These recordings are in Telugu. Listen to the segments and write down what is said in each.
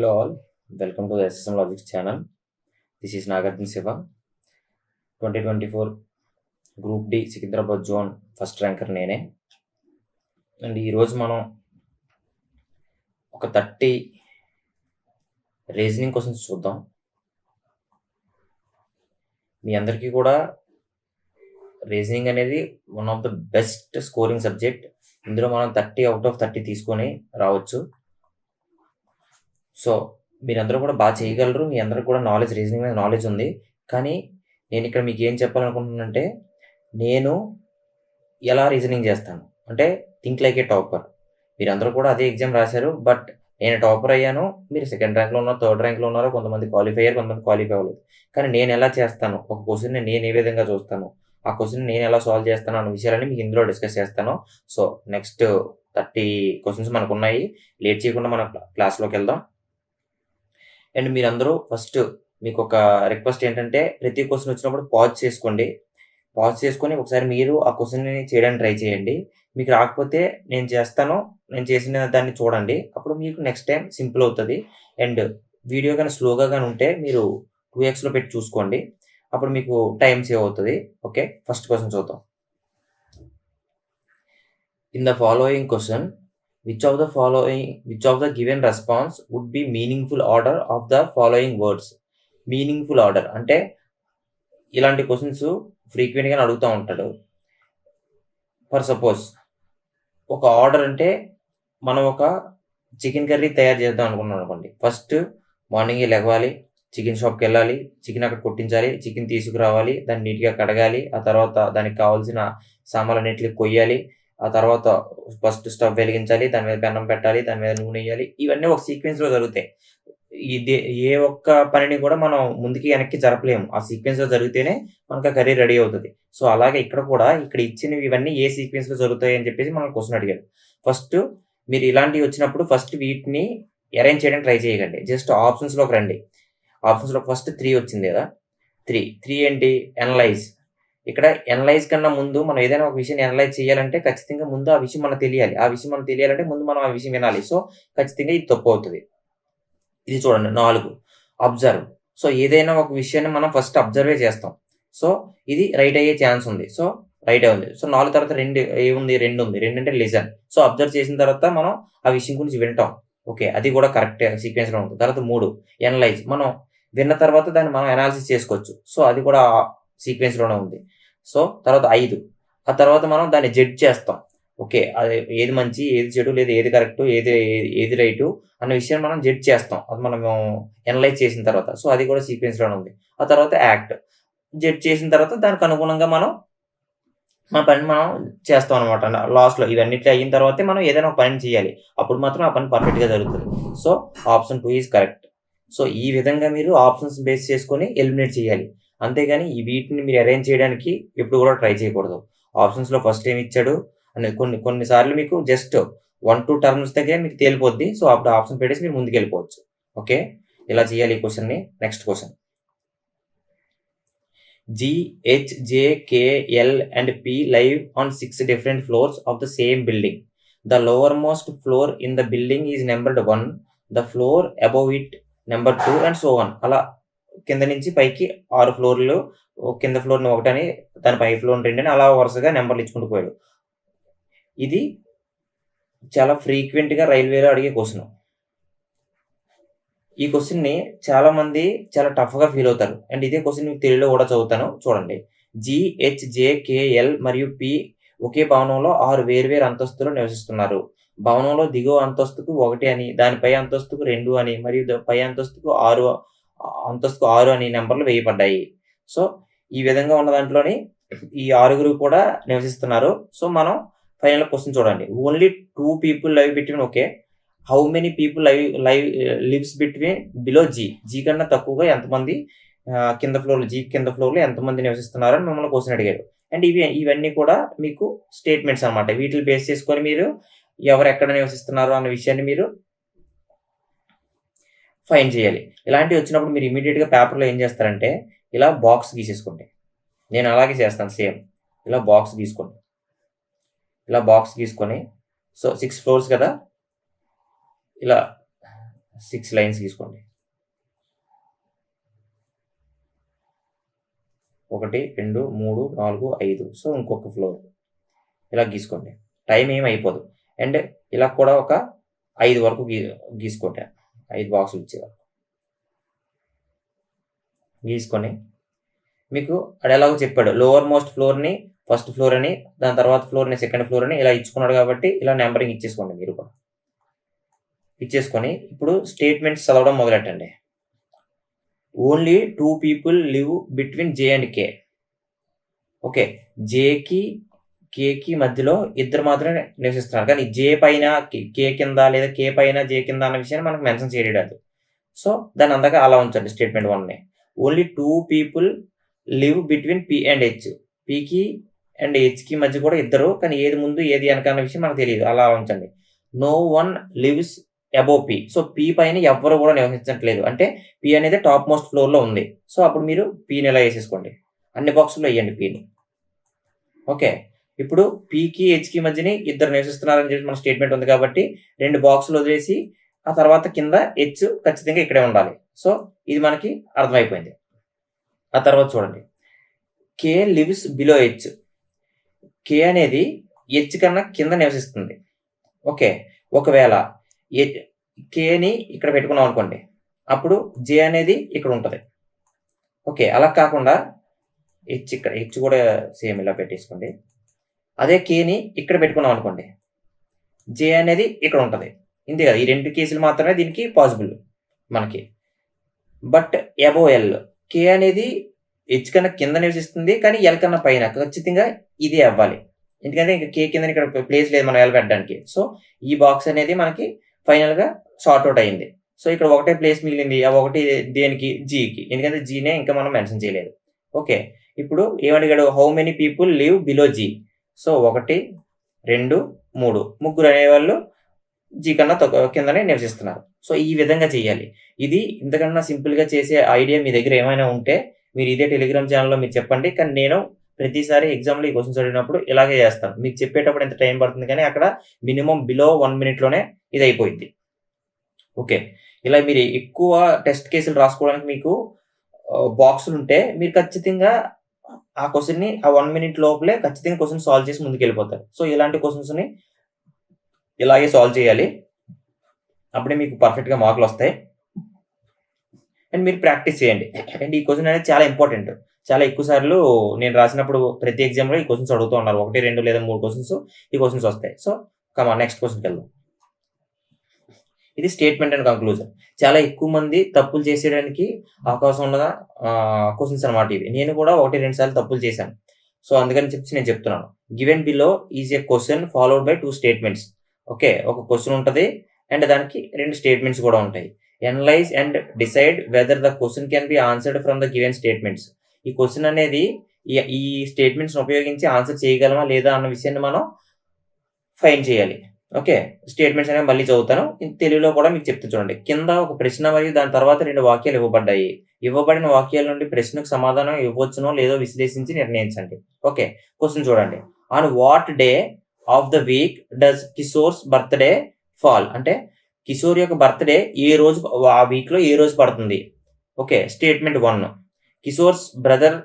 Hello all, welcome to the SSM Logics channel. This is Nagarjun Siva, 2024 Group D Secunderabad zone first ranker నేనే. అండ్ ఈరోజు మనం ఒక 30 రీజనింగ్ క్వశ్చన్స్ చూద్దాం. మీ అందరికీ కూడా రీజనింగ్ అనేది one of the best scoring subject. ఇందులో మనం 30 అవుట్ ఆఫ్ 30 తీసుకొని రావచ్చు. సో మీరందరూ కూడా బాగా చేయగలరు. మీ అందరికి కూడా రీజనింగ్ మీద నాలెడ్జ్ ఉంది. కానీ నేను ఇక్కడ మీకు ఏం చెప్పాలనుకుంటున్నానంటే, నేను ఎలా రీజనింగ్ చేస్తాను అంటే థింక్ లైక్ ఏ టాపర్. మీరందరూ కూడా అదే ఎగ్జామ్ రాశారు, బట్ నేను టాపర్ అయ్యాను, మీరు సెకండ్ ర్యాంక్లో ఉన్నారు, థర్డ్ ర్యాంక్లో ఉన్నారు, కొంతమంది క్వాలిఫై అయ్యారు, కొంతమంది క్వాలిఫై అవ్వలేదు. కానీ నేను ఎలా చేస్తాను, ఒక క్వశ్చన్ని నేను ఏ విధంగా చూస్తాను, ఆ క్వశ్చన్ నేను ఎలా సాల్వ్ చేస్తాను అన్న విషయాలని మీకు ఇందులో డిస్కస్ చేస్తాను. సో నెక్స్ట్ 30 క్వశ్చన్స్ మనకు ఉన్నాయి. లేట్ చేయకుండా మనం క్లాస్లోకి వెళ్దాం. అండ్ మీరందరూ ఫస్ట్ మీకు ఒక రిక్వెస్ట్ ఏంటంటే, ప్రతి క్వశ్చన్ వచ్చినప్పుడు పాజ్ చేసుకొని ఒకసారి మీరు ఆ క్వశ్చన్ని చేయడానికి ట్రై చేయండి. మీకు రాకపోతే నేను చేస్తాను, నేను చేసిన దాన్ని చూడండి, అప్పుడు మీకు నెక్స్ట్ టైం సింపుల్ అవుతుంది. అండ్ వీడియో కానీ స్లోగా కానీ ఉంటే మీరు 2xలో పెట్టి చూసుకోండి, అప్పుడు మీకు టైం సేవ్ అవుతుంది. ఓకే, ఫస్ట్ క్వశ్చన్ చూద్దాం. In the following question, which of the given response would be meaningful order of the following words? Meaningful order అంటే ఇలాంటి క్వశ్చన్స్ ఫ్రీక్వెంట్గా అడుగుతూ ఉంటాడు. ఫర్ సపోజ్ ఒక ఆర్డర్ అంటే, మనం ఒక చికెన్ కర్రీ తయారు చేద్దాం అనుకున్నాం అనుకోండి. ఫస్ట్ మార్నింగే లెగవాలి, చికెన్ షాప్కి వెళ్ళాలి, చికెన్ అక్కడ కొట్టించాలి, చికెన్ తీసుకురావాలి, దాన్ని నీట్గా కడగాలి, ఆ తర్వాత దానికి కావాల్సిన సామాన్లన్నిటిని కొయ్యాలి, ఆ తర్వాత ఫస్ట్ స్టవ్ వెలిగించాలి, దాని మీద పెన్నం పెట్టాలి, దాని మీద నూనె వేయాలి. ఇవన్నీ ఒక సీక్వెన్స్లో జరుగుతాయి. ఇది ఏ ఒక్క పనిని కూడా మనం ముందుకి వెనక్కి జరపలేము, ఆ సీక్వెన్స్లో జరిగితేనే మనకు ఆ కర్రీ రెడీ అవుతుంది. సో అలాగే ఇక్కడ కూడా ఇక్కడ ఇచ్చినవి ఇవన్నీ ఏ సీక్వెన్స్లో జరుగుతాయి అని చెప్పేసి మనం క్వశ్చన్ అడిగాడు. ఫస్ట్ మీరు ఇలాంటివి వచ్చినప్పుడు ఫస్ట్ వీటిని అరేంజ్ చేయడానికి ట్రై చేయకండి, జస్ట్ ఆప్షన్స్లోకి రండి. ఆప్షన్స్లో ఫస్ట్ 3 వచ్చింది కదా, 3 ఏంటి? ఎనలైజ్. ఇక్కడ ఎనలైజ్ కన్నా ముందు మనం ఏదైనా ఒక విషయాన్ని ఎనలైజ్ చేయాలంటే ఖచ్చితంగా ముందు ఆ విషయం మనకు తెలియాలి. ఆ విషయం మనకు తెలియాలంటే ముందు మనం ఆ విషయం వినాలి. సో ఖచ్చితంగా ఇది తప్పు అవుతుంది. ఇది చూడండి 4 అబ్జర్వ్. సో ఏదైనా ఒక విషయాన్ని మనం ఫస్ట్ అబ్జర్వే చేస్తాం. సో ఇది రైట్ అయ్యే ఛాన్స్ ఉంది. సో రైట్ ఉంది. సో 4 తర్వాత 2 ఏముంది? 2 ఉంది. 2 అంటే లిజన్. సో అబ్జర్వ్ చేసిన తర్వాత మనం ఆ విషయం గురించి వింటాం. ఓకే, అది కూడా కరెక్ట్ సీక్వెన్స్లో ఉంటుంది. తర్వాత 3 ఎనలైజ్. మనం విన్న తర్వాత దాన్ని మనం అనాలిసిస్ చేసుకోవచ్చు. సో అది కూడా సీక్వెన్స్లోనే ఉంది. సో తర్వాత 5 ఆ తర్వాత మనం దాన్ని జడ్జ్ చేస్తాం. ఓకే, అది ఏది మంచి, ఏది చెడు, లేదా ఏది కరెక్ట్, ఏది రైటు అన్న విషయాన్ని మనం జడ్జ్ చేస్తాం, అది మనం ఎనలైజ్ చేసిన తర్వాత. సో అది కూడా సీక్వెన్స్లోనే ఉంది. ఆ తర్వాత యాక్ట్. జడ్జ్ చేసిన తర్వాత దానికి అనుగుణంగా మనం మన పని మనం చేస్తాం అనమాట. లాస్ట్లో ఇవన్నిట్లో అయిన తర్వాతే మనం ఏదైనా ఒక పని చేయాలి, అప్పుడు మాత్రం ఆ పని పర్ఫెక్ట్గా జరుగుతుంది. So option 2 is correct. So ఈ విధంగా మీరు ఆప్షన్స్ బేస్ చేసుకొని ఎలిమినేట్ చేయాలి, అంతేగాని వీటిని మీరు అరేంజ్ చేయడానికి ఎప్పుడు కూడా ట్రై చేయకూడదు. ఆప్షన్స్లో ఫస్ట్ ఏమి ఇచ్చాడు అనేది కొన్నిసార్లు మీకు జస్ట్ 1-2 టర్మ్స్ దగ్గర మీకు తేలిపోద్ది. సో అప్పుడు ఆప్షన్ పెట్టేసి మీరు ముందుకు వెళ్ళిపోవచ్చు. ఓకే, ఇలా చేయాలి ఈ క్వశ్చన్ని. Next question, G, H, J, K, L and P live on 6 different floors of the same building. The lowermost floor in the building is numbered 1, the floor above it number 2 and so on. అలా కింద నుంచి పైకి 6 ఫ్లోర్లు, కింద ఫ్లోర్ని 1 అని, దాని పై ఫ్లోర్ 2 అని, అలా వరుసగా నెంబర్లు ఇచ్చుకుంటూ పోయాడు. ఇది చాలా ఫ్రీక్వెంట్గా రైల్వేలో అడిగే క్వశ్చన్. ఈ క్వశ్చన్ని చాలామంది చాలా టఫ్గా ఫీల్ అవుతారు. అండ్ ఇదే క్వశ్చన్ మీకు తెలుగులో కూడా చదువుతాను, చూడండి. GHJKL మరియు P ఒకే భవనంలో 6 వేర్వేరు అంతస్తులు నివసిస్తున్నారు. భవనంలో దిగువ అంతస్తుకు 1 అని, దానిపై అంతస్తుకు 2 అని, మరియు పై అంతస్తుకు 6 అని నెంబర్లు వేయబడ్డాయి. సో ఈ విధంగా ఉన్న దాంట్లోని ఈ 6 కూడా నివసిస్తున్నారు. సో మనం ఫైనల్ క్వశ్చన్ చూడండి. Only 2 people live between. Okay, how many people lives between below G కన్నా తక్కువగా ఎంతమంది కింద ఫ్లోర్లు, జీ కింద ఫ్లోర్లో ఎంతమంది నివసిస్తున్నారని మిమ్మల్ని క్వశ్చన్ అడిగారు. అండ్ ఇవన్నీ కూడా మీకు స్టేట్మెంట్స్ అనమాట. వీటిని బేస్ చేసుకొని మీరు ఎవరు ఎక్కడ నివసిస్తున్నారు అన్న విషయాన్ని మీరు ఫైండ్ చేయాలి. ఇలాంటివి వచ్చినప్పుడు మీరు ఇమీడియట్గా పేపర్లో ఏం చేస్తారంటే, ఇలా బాక్స్ గీసేసుకోండి. నేను అలాగే చేస్తాను సేమ్. ఇలా బాక్స్ గీసుకోండి. ఇలా బాక్స్ గీసుకొని, సో 6 ఫ్లోర్స్ కదా, ఇలా 6 లైన్స్ గీసుకోండి. 1, 2, 3, 4, 5. సో ఇంకొక ఫ్లోర్ ఇలా గీసుకోండి. టైం ఏమి అయిపోదు. అండ్ ఇలా కూడా ఒక 5 వరకు గీసుకోండి. 5 బాక్సులు ఇచ్చేవారు గీసుకొని మీకు అది ఎలాగో చెప్పాడు. లోవర్ మోస్ట్ ఫ్లోర్ని ఫస్ట్ ఫ్లోర్ అని, దాని తర్వాత ఫ్లోర్ని సెకండ్ ఫ్లోర్ అని ఇలా ఇచ్చుకున్నాడు కాబట్టి ఇలా నెంబరింగ్ ఇచ్చేసుకోండి. మీరు కూడా ఇచ్చేసుకొని ఇప్పుడు స్టేట్మెంట్స్ చదవడం మొదలెట్టండి. Only 2 people live between J and K. Okay, జేకి కేకి మధ్యలో ఇద్దరు మాత్రమే నివసిస్తున్నారు. కానీ జే పైన కే కింద లేదా కే పైన జే కింద అన్న విషయాన్ని మనకు మెన్షన్ చేయలేదు. సో దాన్ని అందాక అలా ఉంచండి. స్టేట్మెంట్ 1ని only 2 people live between P and H. పికి అండ్ హెచ్కి మధ్య కూడా ఇద్దరు, కానీ ఏది ముందు ఏది వెనక అన్న విషయం మనకు తెలియదు. అలా ఉంచండి. No one lives above P. So P పైన ఎవ్వరు కూడా నివసించట్లేదు, అంటే పి అనేది టాప్ మోస్ట్ ఫ్లోర్లో ఉంది. సో అప్పుడు మీరు పిని ఎలా వేసేసుకోండి. అన్ని బాక్సుల్లో వేయండి పిని. ఓకే, ఇప్పుడు పికి హెచ్కి మధ్యని ఇద్దరు నివసిస్తున్నారని చెప్పి మన స్టేట్మెంట్ ఉంది కాబట్టి 2 బాక్సులు వదిలేసి ఆ తర్వాత కింద హెచ్ ఖచ్చితంగా ఇక్కడే ఉండాలి. సో ఇది మనకి అర్థమైపోయింది. ఆ తర్వాత చూడండి, కే లివ్స్ బిలో హెచ్. కే అనేది హెచ్ కన్నా కింద నివసిస్తుంది. ఓకే, ఒకవేళ కేని ఇక్కడ పెట్టుకున్నాం అనుకోండి, అప్పుడు జే అనేది ఇక్కడ ఉంటుంది. ఓకే, అలా కాకుండా హెచ్ ఇక్కడ, హెచ్ కూడా సేమ్ ఇలా పెట్టేసుకోండి. అదే కేని ఇక్కడ పెట్టుకున్నాం అనుకోండి, జే అనేది ఇక్కడ ఉంటుంది. ఇంతే కదా, ఈ 2 కేసులు మాత్రమే దీనికి పాసిబుల్ మనకి. బట్ అబోవ్ ఎల్, కే అనేది హెచ్ కన్నా కింద నివసిస్తుంది, కానీ ఎల్ కన్నా పైన. ఖచ్చితంగా ఇదే అవ్వాలి, ఎందుకంటే ఇంకా కే కింద ఇక్కడ ప్లేస్ లేదు మనం ఎల్ పెట్టడానికి. సో ఈ బాక్స్ అనేది మనకి ఫైనల్గా షార్ట్ అవుట్ అయింది. సో ఇక్కడ ఒకటే ప్లేస్ మిగిలింది. ఆ ఒకటి దేనికి, జీకి, ఎందుకంటే జీనే ఇంకా మనం మెన్షన్ చేయలేదు. ఓకే, ఇప్పుడు ఏమడిగాడు, how many people live below G. So 1, 2, 3 ముగ్గురు అనేవాళ్ళు జీ కన్నా కిందనే నివసిస్తున్నారు. సో ఈ విధంగా చేయాలి. ఇది ఇంతకన్నా సింపుల్గా చేసే ఐడియా మీ దగ్గర ఏమైనా ఉంటే మీరు ఇదే టెలిగ్రామ్ ఛానల్లో మీరు చెప్పండి. కానీ నేను ప్రతిసారి ఎగ్జామ్లో ఈ క్వశ్చన్స్ అడిగినప్పుడు ఇలాగే చేస్తాను. మీకు చెప్పేటప్పుడు ఎంత టైం పడుతుంది, కానీ అక్కడ మినిమం బిలో 1 minute ఇది అయిపోయింది. ఓకే, ఇలా మీరు ఎక్కువ టెస్ట్ కేసులు రాసుకోవడానికి మీకు బాక్సులు ఉంటే మీరు ఖచ్చితంగా ఆ క్వశ్చన్ని ఆ 1 minute లోపలే ఖచ్చితంగా క్వశ్చన్ సాల్వ్ చేసి ముందుకు వెళ్ళిపోతారు. సో ఇలాంటి క్వశ్చన్స్ని ఇలాగే సాల్వ్ చేయాలి, అప్పుడే మీకు పర్ఫెక్ట్గా మార్కులు వస్తాయి. అండ్ మీరు ప్రాక్టీస్ చేయండి. అండ్ ఈ క్వశ్చన్ అనేది చాలా ఇంపార్టెంట్. చాలా ఎక్కువ సార్లు నేను రాసినప్పుడు ప్రతి ఎగ్జామ్లో ఈ క్వశ్చన్స్ అడుగుతూ ఉన్నారు. 1, 2 లేదా 3 క్వశ్చన్స్ ఈ క్వశ్చన్స్ వస్తాయి. సో కమా నెక్స్ట్ క్వశ్చన్కి వెళ్దాం. ఇది స్టేట్మెంట్ అండ్ కంక్లూజన్. చాలా ఎక్కువ మంది తప్పులు చేసేయడానికి అవకాశం ఉన్న క్వశ్చన్స్ అనమాట ఇవి. నేను కూడా 1, 2 సార్లు తప్పులు చేశాను. సో అందుకని చెప్పి నేను చెప్తున్నాను. Given below is a question followed by 2 statements. Okay, ఒక క్వశ్చన్ ఉంటుంది అండ్ దానికి 2 statements కూడా ఉంటాయి. Analyse and decide whether the question can be answered from the given statements. ఈ క్వశ్చన్ అనేది ఈ స్టేట్మెంట్స్ ఉపయోగించి ఆన్సర్ చేయగలమా లేదా అన్న విషయాన్ని మనం ఫైండ్ చేయాలి. ఓకే, స్టేట్మెంట్స్ అనేవి మళ్ళీ చదువుతాను, తెలుగులో కూడా మీకు చెప్తూ చూడండి. కింద ఒక ప్రశ్న మరియు దాని తర్వాత 2 వాక్యాలు ఇవ్వబడ్డాయి. ఇవ్వబడిన వాక్యాల నుండి ప్రశ్నకు సమాధానం ఇవ్వచ్చునో లేదో విశ్లేషించి నిర్ణయించండి. ఓకే, క్వశ్చన్ చూడండి. On what day of the week does Kishore's birthday fall. అంటే కిషోర్ యొక్క బర్త్డే ఏ రోజు, ఆ వీక్లో ఏ రోజు పడుతుంది. Okay, statement 1, Kishore's brother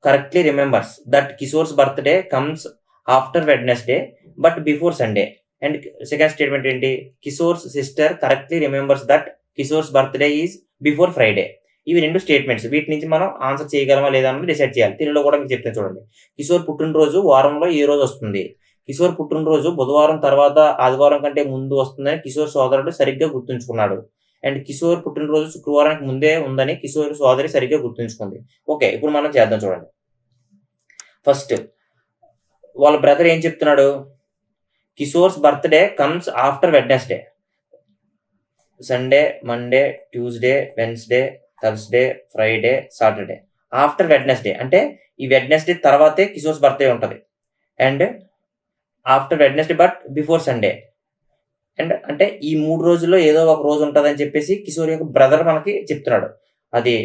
correctly remembers that Kishore's birthday comes after Wednesday but before Sunday. And second statement ఏంటి, Kishore's sister correctly remembers that Kishore's birthday is before Friday. ఇవి 2 స్టేట్మెంట్స్. వీటి నుంచి మనం ఆన్సర్ చేయగలమా లేదా అన్నది డిసైడ్ చేయాలి. తెలుగులో కూడా మీకు చెప్తాను చూడండి. కిషోర్ పుట్టినరోజు వారంలో ఏ రోజు వస్తుంది. కిషోర్ పుట్టినరోజు బుధవారం తర్వాత ఆదివారం కంటే ముందు వస్తుందని కిషోర్ సోదరుడు సరిగ్గా గుర్తుంచుకున్నాడు. అండ్ కిషోర్ పుట్టినరోజు శుక్రవారానికి ముందే ఉందని కిషోర్ సోదరి సరిగ్గా గుర్తుంచుకుంది. ఓకే, ఇప్పుడు మనం చేద్దాం చూడండి. ఫస్ట్ వాళ్ళ బ్రదర్ ఏం చెప్తున్నాడు, Kishore's birthday comes after Wednesday. Sunday, Monday, Tuesday, Wednesday, Thursday, Friday, Saturday. After Wednesday అంటే ఈ వెడ్నెస్డే తర్వాతే కిషోర్స్ బర్త్డే ఉంటుంది. And after Wednesday but before Sunday. And అంటే ఈ 3 రోజుల్లో ఏదో ఒక రోజు ఉంటుందని చెప్పేసి కిషోర్ యొక్క బ్రదర్ మనకి చెప్తున్నాడు. అది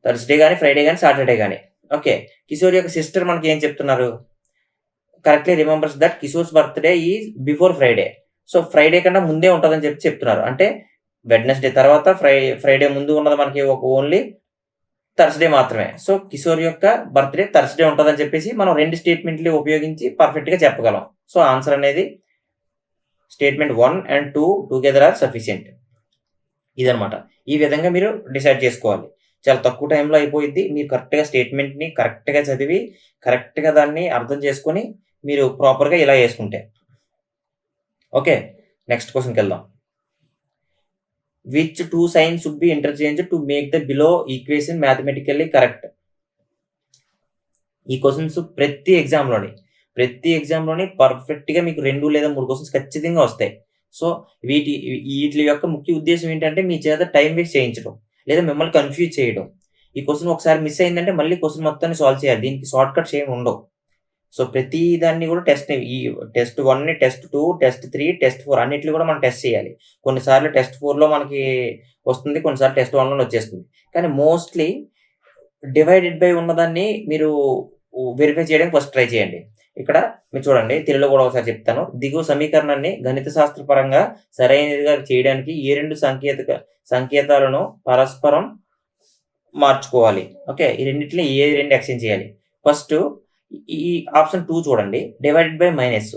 థర్స్డే కానీ, ఫ్రైడే కానీ, సాటర్డే కానీ. ఓకే, కిషోర్ యొక్క సిస్టర్ మనకి ఏం చెప్తున్నారు, correctly remembers that Kishore's birthday is before Friday. So Friday కన్నా ముందే ఉంటుందని చెప్తున్నారు. అంటే వెడ్నెస్డే తర్వాత ఫ్రైడే ముందు ఉన్నది మనకి ఒక ఓన్లీ థర్స్డే మాత్రమే. సో కిషోర్ యొక్క బర్త్డే థర్స్డే ఉంటుందని చెప్పేసి మనం 2 స్టేట్మెంట్లు ఉపయోగించి పర్ఫెక్ట్‌గా చెప్పగలం. సో ఆన్సర్ అనేది statement 1 and 2 together are sufficient. ఇదనమాట. ఈ విధంగా మీరు డిసైడ్ చేసుకోవాలి. చాలా తక్కువ టైంలో అయిపోయిద్ది. మీరు కరెక్ట్‌గా స్టేట్మెంట్‌ని కరెక్ట్‌గా చదివి, కరెక్ట్‌గా దాన్ని అర్థం చేసుకొని, మీరు ప్రాపర్‌గా ఇలా యేసుకుంటే. ఓకే. నెక్స్ట్ క్వెషన్‌కెళ్దాం. Which 2 signs should be interchanged to make the below equation mathematically correct? ఈ క్వెషన్స్ ప్రతి ఎగ్జామ్‌లోని పర్ఫెక్ట్‌గా మీకు 2 లేదా 3 క్వెషన్స్ ఖచ్చితంగా వస్తాయి. సో వీటి యొక్క ముఖ్య ఉద్దేశ్యం ఏంటంటే మీ చేత టైం వేస్ట్ చేయించడం. లేదా మిమ్మల్ని కన్‌ఫ్యూజ్ చేయడం. ఈ క్వెషన్ ఒకసారి మిస్ అయిందంటే మళ్ళీ క్వెషన్ మొత్తాన్ని సాల్వ్ చేయాలి. దీనికి షార్ట్ కట్స్ ఏమి ఉండవు. సో ప్రతి దాన్ని కూడా ఈ టెస్ట్ 1, టెస్ట్ 2, టెస్ట్ 3, టెస్ట్ 4 అన్నిటిని కూడా మనం టెస్ట్ చేయాలి. కొన్నిసార్లు టెస్ట్ 4లో మనకి వస్తుంది. కొన్నిసార్లు టెస్ట్ 1లోనే వచ్చేస్తుంది. కానీ మోస్ట్‌లీ డివైడెడ్ బై ఉన్నదాన్ని మీరు వెరిఫై చేయడానికి ఫస్ట్ ట్రై చేయండి. ఇక్కడ మీరు చూడండి, తెలుగులో కూడా ఒకసారి చెప్తాను. దిగువ సమీకరణాన్ని గణిత శాస్త్రపరంగా సరైనదిగా చేయడానికి ఏ 2 సంకేతాలను పరస్పరం మార్చుకోవాలి. ఓకే. ఈ రెండిటిని ఏ 2 ఎక్స్చేంజ్ చేయాలి. ఫస్ట్ ఈ ఆప్షన్ 2 చూడండి. Divided by minus.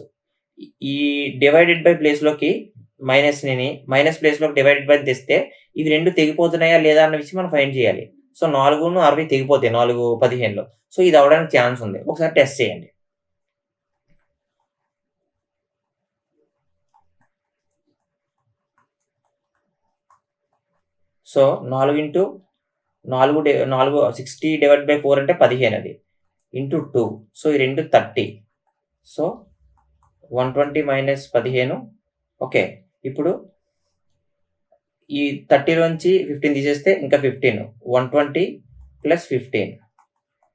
ఈ డివైడెడ్ బై ప్లేస్‌లోకి మైనస్ ప్లేస్‌లోకి డివైడెడ్ బై తెస్తే ఇవి 2 తెగిపోతున్నాయా లేదా అన్న విషయం మనం ఫైండ్ చేయాలి. సో 4ను 60 తెగిపోతాయి 4, 15లో. సో ఇది అవ్వడానికి ఛాన్స్ ఉంది. ఒకసారి టెస్ట్ చేయండి. సో 60 డివైడ్ బై 4 అంటే 15 అది. ఇంటూ 2. సో ఈ 2 30. So 120 minus 15. ఓకే. ఇప్పుడు ఈ 30లోంచి 15 తీసేస్తే ఇంకా 15. 120 ప్లస్ 15.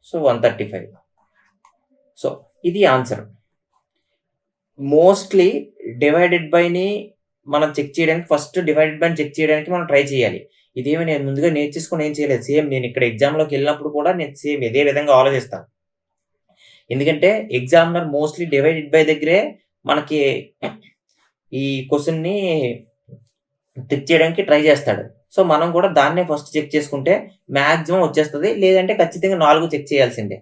సో 135. సో ఇది ఆన్సర్. మోస్ట్‌లీ డివైడెడ్ బైని మనం చెక్ చేయడానికి ఫస్ట్ డివైడెడ్ బైని చెక్ చేయడానికి మనం ట్రై చేయాలి. ఇదేమి నేను ముందుగా నేర్చేసుకొని ఏం చేయలేదు. సేమ్ నేను ఇక్కడ ఎగ్జామ్‌లోకెళ్ళినప్పుడు కూడా నేను సేమ్ ఇదే విధంగా ఆలోచిస్తాను. ఎందుకంటే ఎగ్జామినర్ మోస్ట్‌లీ డివైడెడ్ బై దగ్గరే మనకి ఈ క్వెషన్‌ని చెక్ చేయడానికి ట్రై చేస్తాడు. సో మనం కూడా దాన్నే ఫస్ట్ చెక్ చేసుకుంటే మాక్సిమం వచ్చేస్తది. లేదంటే ఖచ్చితంగా 4 చెక్ చేయాల్సిందే.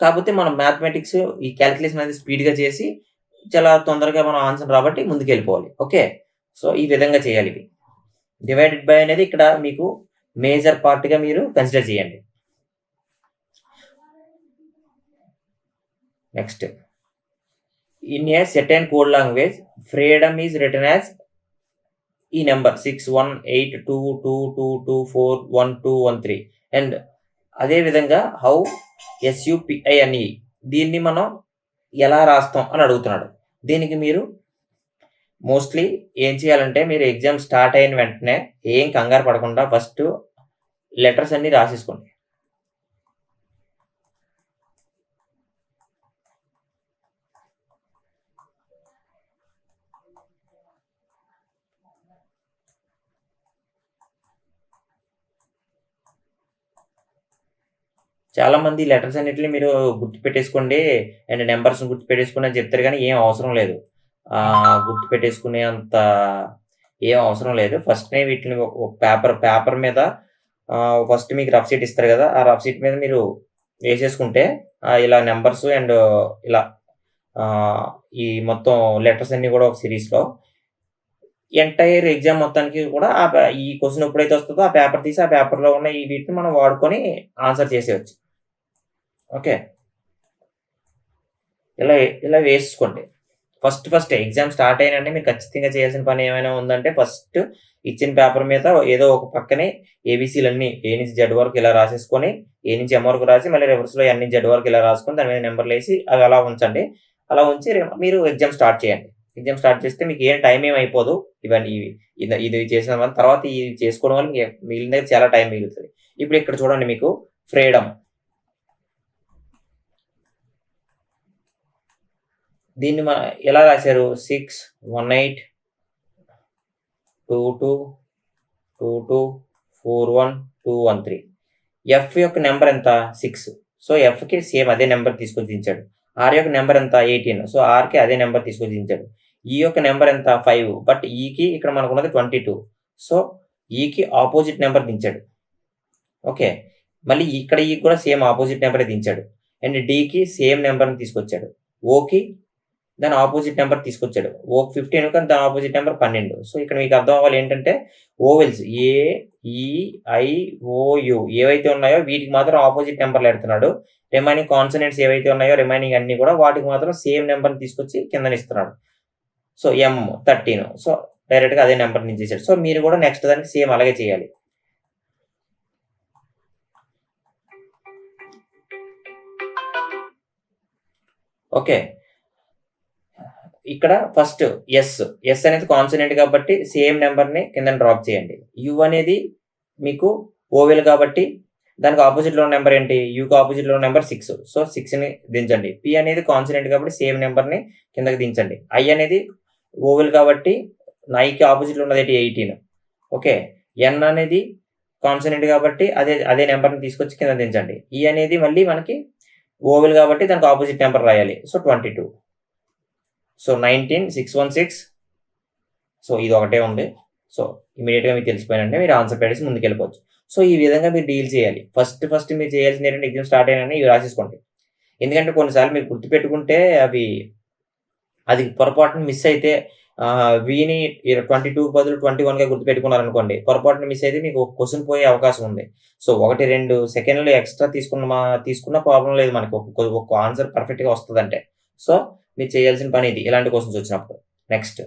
కాకపోతే మనం మ్యాథమెటిక్స్ ఈ కాలిక్యులేషన్ అనేది స్పీడ్‌గా చేసి చాలా తొందరగా మనం ఆన్సర్ రాబట్టి ముందుకెళ్ళిపోవాలి. ఓకే. సో ఈ విధంగా చేయాలి ఇది. డివైడెడ్ బై అనేది ఇక్కడ మీకు మేజర్ పార్ట్‌గా మీరు కన్సిడర్ చేయండి. Next. In a certain code language freedom is written as ఈ నెంబర్ 618222241213 అండ్ అదే విధంగా హౌ SUPI అని దీన్ని మనం ఎలా రాస్తాం అని అడుగుతున్నాడు. దీనికి మీరు మోస్ట్‌లీ ఏం చేయాలంటే మీరు ఎగ్జామ్ స్టార్ట్ అయిన వెంటనే ఏం కంగారు పడకుండా ఫస్ట్ లెటర్స్ అన్నీ రాసేసుకోండి. చాలామంది లెటర్స్ అన్నిటిని మీరు గుర్తుపెట్టేసుకోండి అండ్ నంబర్స్‌ని గుర్తుపెట్టేసుకోండి అని చెప్తారు గానీ ఏం అవసరం లేదు. గుర్తుపెట్టేసుకునే అంత ఏం అవసరం లేదు. ఫస్ట్‌నే వీటిని ఒక పేపర్ మీద ఫస్ట్ మీకు రఫ్ షీట్ ఇస్తారు గదా! ఆ రఫ్ షీట్ మీద మీరు వేసేసుకుంటే ఇలా నంబర్స్ అండ్ ఇలా ఈ మొత్తం లెటర్స్ అన్నీ కూడా ఒక సిరీస్‌లో ఎంటైర్ ఎగ్జామ్ మొత్తానికి కూడా ఈ క్వెషన్ ఎప్పుడైతే వస్తదో ఆ పేపర్ తీసి ఆ పేపర్‌లో ఉన్న వీటిని మనం వాడుకొని ఆన్సర్ చేసేయొచ్చు. ఓకే. ఇలా వేసేసుకోండి. ఫస్ట్ ఎగ్జామ్ స్టార్ట్ అయిన వెంటనే మీరు ఖచ్చితంగా చేయాల్సిన పని ఏమైనా ఉందంటే ఫస్ట్ ఇచ్చిన పేపర్ మీద ఏదో ఒక పక్కనే ఏబీసీలన్నీ ఏ నుంచి జెడ్ వరకు ఇలా రాసేసుకొని, ఏ నుంచి ఎం వరకు రాసి మళ్ళీ రివర్స్‌లో ఎన్ నుంచి జెడ్ వరకు ఇలా రాసుకొని దాని మీద నంబర్‌లేసి అవి అలా ఉంచండి. అలా ఉంచి మీరు ఎగ్జామ్ స్టార్ట్ చేయండి. ఎగ్జామ్ స్టార్ట్ చేస్తే మీకు టైం ఏమి అయిపోదు. ఇవన్నీ ఇది చేసిన వల్ల తర్వాత ఇది చేసుకోవడం వల్ల మిగిలిన దగ్గర చాలా టైం మిగులుతది. ఇప్పుడు ఇక్కడ చూడండి మీకు ఫ్రీడమ్. దీన్ని ఎలా రాశారు? 61822224113. ఎఫ్ యొక్క నెంబర్ ఎంత? 6. సో ఎఫ్‌కి సేమ్ అదే నెంబర్ తీసుకొచ్చి దించాడు. ఆర్ యొక్క నెంబర్ ఎంత? 18. సో ఆర్‌కి అదే నెంబర్ తీసుకొచ్చి దించాడు. ఈ యొక్క నెంబర్ ఎంత? 5. బట్ ఈకి ఇక్కడ మనకున్నది 22. సో ఈకి ఆపోజిట్ నెంబర్ దించాడు. ఓకే. మళ్ళీ ఇక్కడ ఈకి కూడా సేమ్ ఆపోజిట్ నెంబరే దించాడు. అండ్ డీకి సేమ్ నెంబర్‌ని తీసుకొచ్చాడు. ఓకి దాని ఆపోజిట్ నెంబర్ తీసుకొచ్చాడు. ఓకి 15 కానీ దాని ఆపోజిట్ నెంబర్ 12. సో, ఇక్కడ మీకు అర్థం అవ్వాలి ఏంటంటే ఓవెల్స్ ఏ, ఈ, ఐ, ఓ, యు ఏవైతే ఉన్నాయో వీటికి మాత్రం ఆపోజిట్ నెంబర్‌లు ఎడుతున్నాడు. రిమైనింగ్ కాన్సోనెంట్స్ ఏవైతే ఉన్నాయో రిమైనింగ్ అన్నీ కూడా వాటికి మాత్రం సేమ్ నెంబర్‌ని తీసుకొచ్చి కిందన ఇస్తున్నాడు. సో, ఎం 13. సో, డైరెక్ట్‌గా అదే నెంబర్‌ని ఇచ్చేసాడు. సో, మీరు కూడా నెక్స్ట్ దానికి సేమ్ అలాగే చేయాలి. ఓకే. ఇక్కడ ఫస్ట్ ఎస్ అనేది కాన్సోనెంట్ కాబట్టి సేమ్ నెంబర్‌ని కిందన డ్రాప్ చేయండి. యు అనేది మీకు ఓవెల్ కాబట్టి దానికి ఆపోజిట్‌లో ఉన్న నెంబర్ ఏంటి? యుకి ఆపోజిట్‌లో ఉన్న నెంబర్ 6. సో, 6ని దించండి. పి అనేది కాన్సోనెంట్ కాబట్టి సేమ్ నెంబర్‌ని కిందకి దించండి. ఐ అనేది ఓవెల్ కాబట్టి ఐకి ఆపోజిట్‌లో ఉన్నది 18. ఓకే. ఎన్ అనేది కాన్సోనెంట్ కాబట్టి అదే నెంబర్‌ని తీసుకొచ్చి కింద దించండి. ఈ అనేది మళ్ళీ మనకి ఓవెల్ కాబట్టి దానికి ఆపోజిట్ నెంబర్ రాయాలి. సో, 22. సో, 19, 616. సో, ఇది ఒకటే ఉంది. సో, ఇమ్మీడియేట్‌గా మీకు తెలిసిపోయినంటే మీరు ఆన్సర్ పెట్టేసి ముందుకెళ్ళిపోవచ్చు. సో, ఈ విధంగా మీరు డీల్ చేయాలి. ఫస్ట్ మీరు చేయాల్సింది ఏంటంటే ఎగ్జామ్ స్టార్ట్ అయినని ఇవి రాసేసుకోండి. ఎందుకంటే కొన్నిసార్లు మీరు గుర్తుపెట్టుకుంటే అది పొరపాటున మిస్ అయితే వీని 22 బదులు 21గా గుర్తుపెట్టుకున్నారనుకోండి. పొరపాటున మిస్ అయితే మీకు ఒక క్వెషన్ పోయే అవకాశం ఉంది. సో, 1, 2 సెకండ్లు ఎక్స్‌ట్రా తీసుకున్న ప్రాబ్లమ్ లేదు మనకి. ఒక ఆన్సర్ పర్ఫెక్ట్‌గా వస్తదంటే. సో, మీరు చేయాల్సిన పని ఇది. ఇలాంటి క్వెషన్స్ వచ్చినప్పుడు. నెక్స్ట్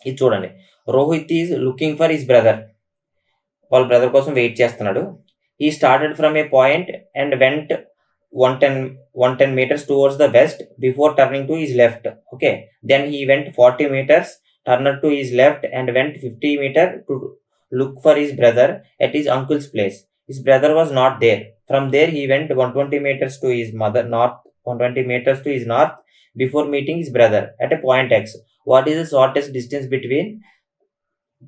ఇది చూడండి. Rohit is looking for his brother. వాళ్ళ బ్రదర్ కోసం వెయిట్ చేస్తున్నాడు. హి started from A point and went 110 meters towards the west before turning to his left. Okay. Then he went 40 meters, turned to his left and went 50 meters to look for his brother at his uncle's place. His brother was not there. From there he went 120 meters to his north, 120 meters to his north before meeting his brother at a point X. What is the shortest distance between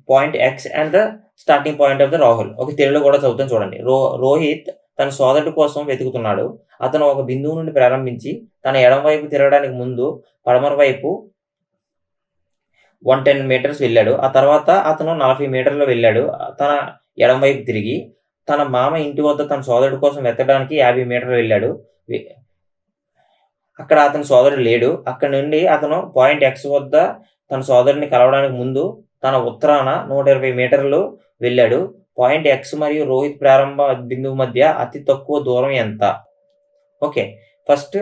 point X and the starting point of the Rahul? Okay, తెలుగులో కూడా చదువుతాను చూడండి. రోహిత్ తన సోదరుడి కోసం వెతుకుతున్నాడు. అతను ఒక బిందువు నుండి ప్రారంభించి తన ఎడమ వైపు తిరగడానికి ముందు పడమర వైపు 110 మీటర్స్ వెళ్ళాడు. ఆ తర్వాత అతను 40 మీటర్లు వెళ్ళాడు. తన ఎడమ వైపు తిరిగి తన మామ ఇంటి వద్ద తన సోదరుడి కోసం వెతకడానికి 50 మీటర్లు వెళ్ళాడు. అక్కడ అతని సోదరుడు లేడు. అక్కడి నుండి అతను పాయింట్ X వద్ద తన సోదరుడిని కలవడానికి ముందు తన ఉత్తరాన 120 మీటర్లు వెళ్ళాడు. పాయింట్ X మరియు రోహిత్ ప్రారంభ బిందువు మధ్య అతి తక్కువ దూరం ఎంత? ఓకే. ఫస్ట్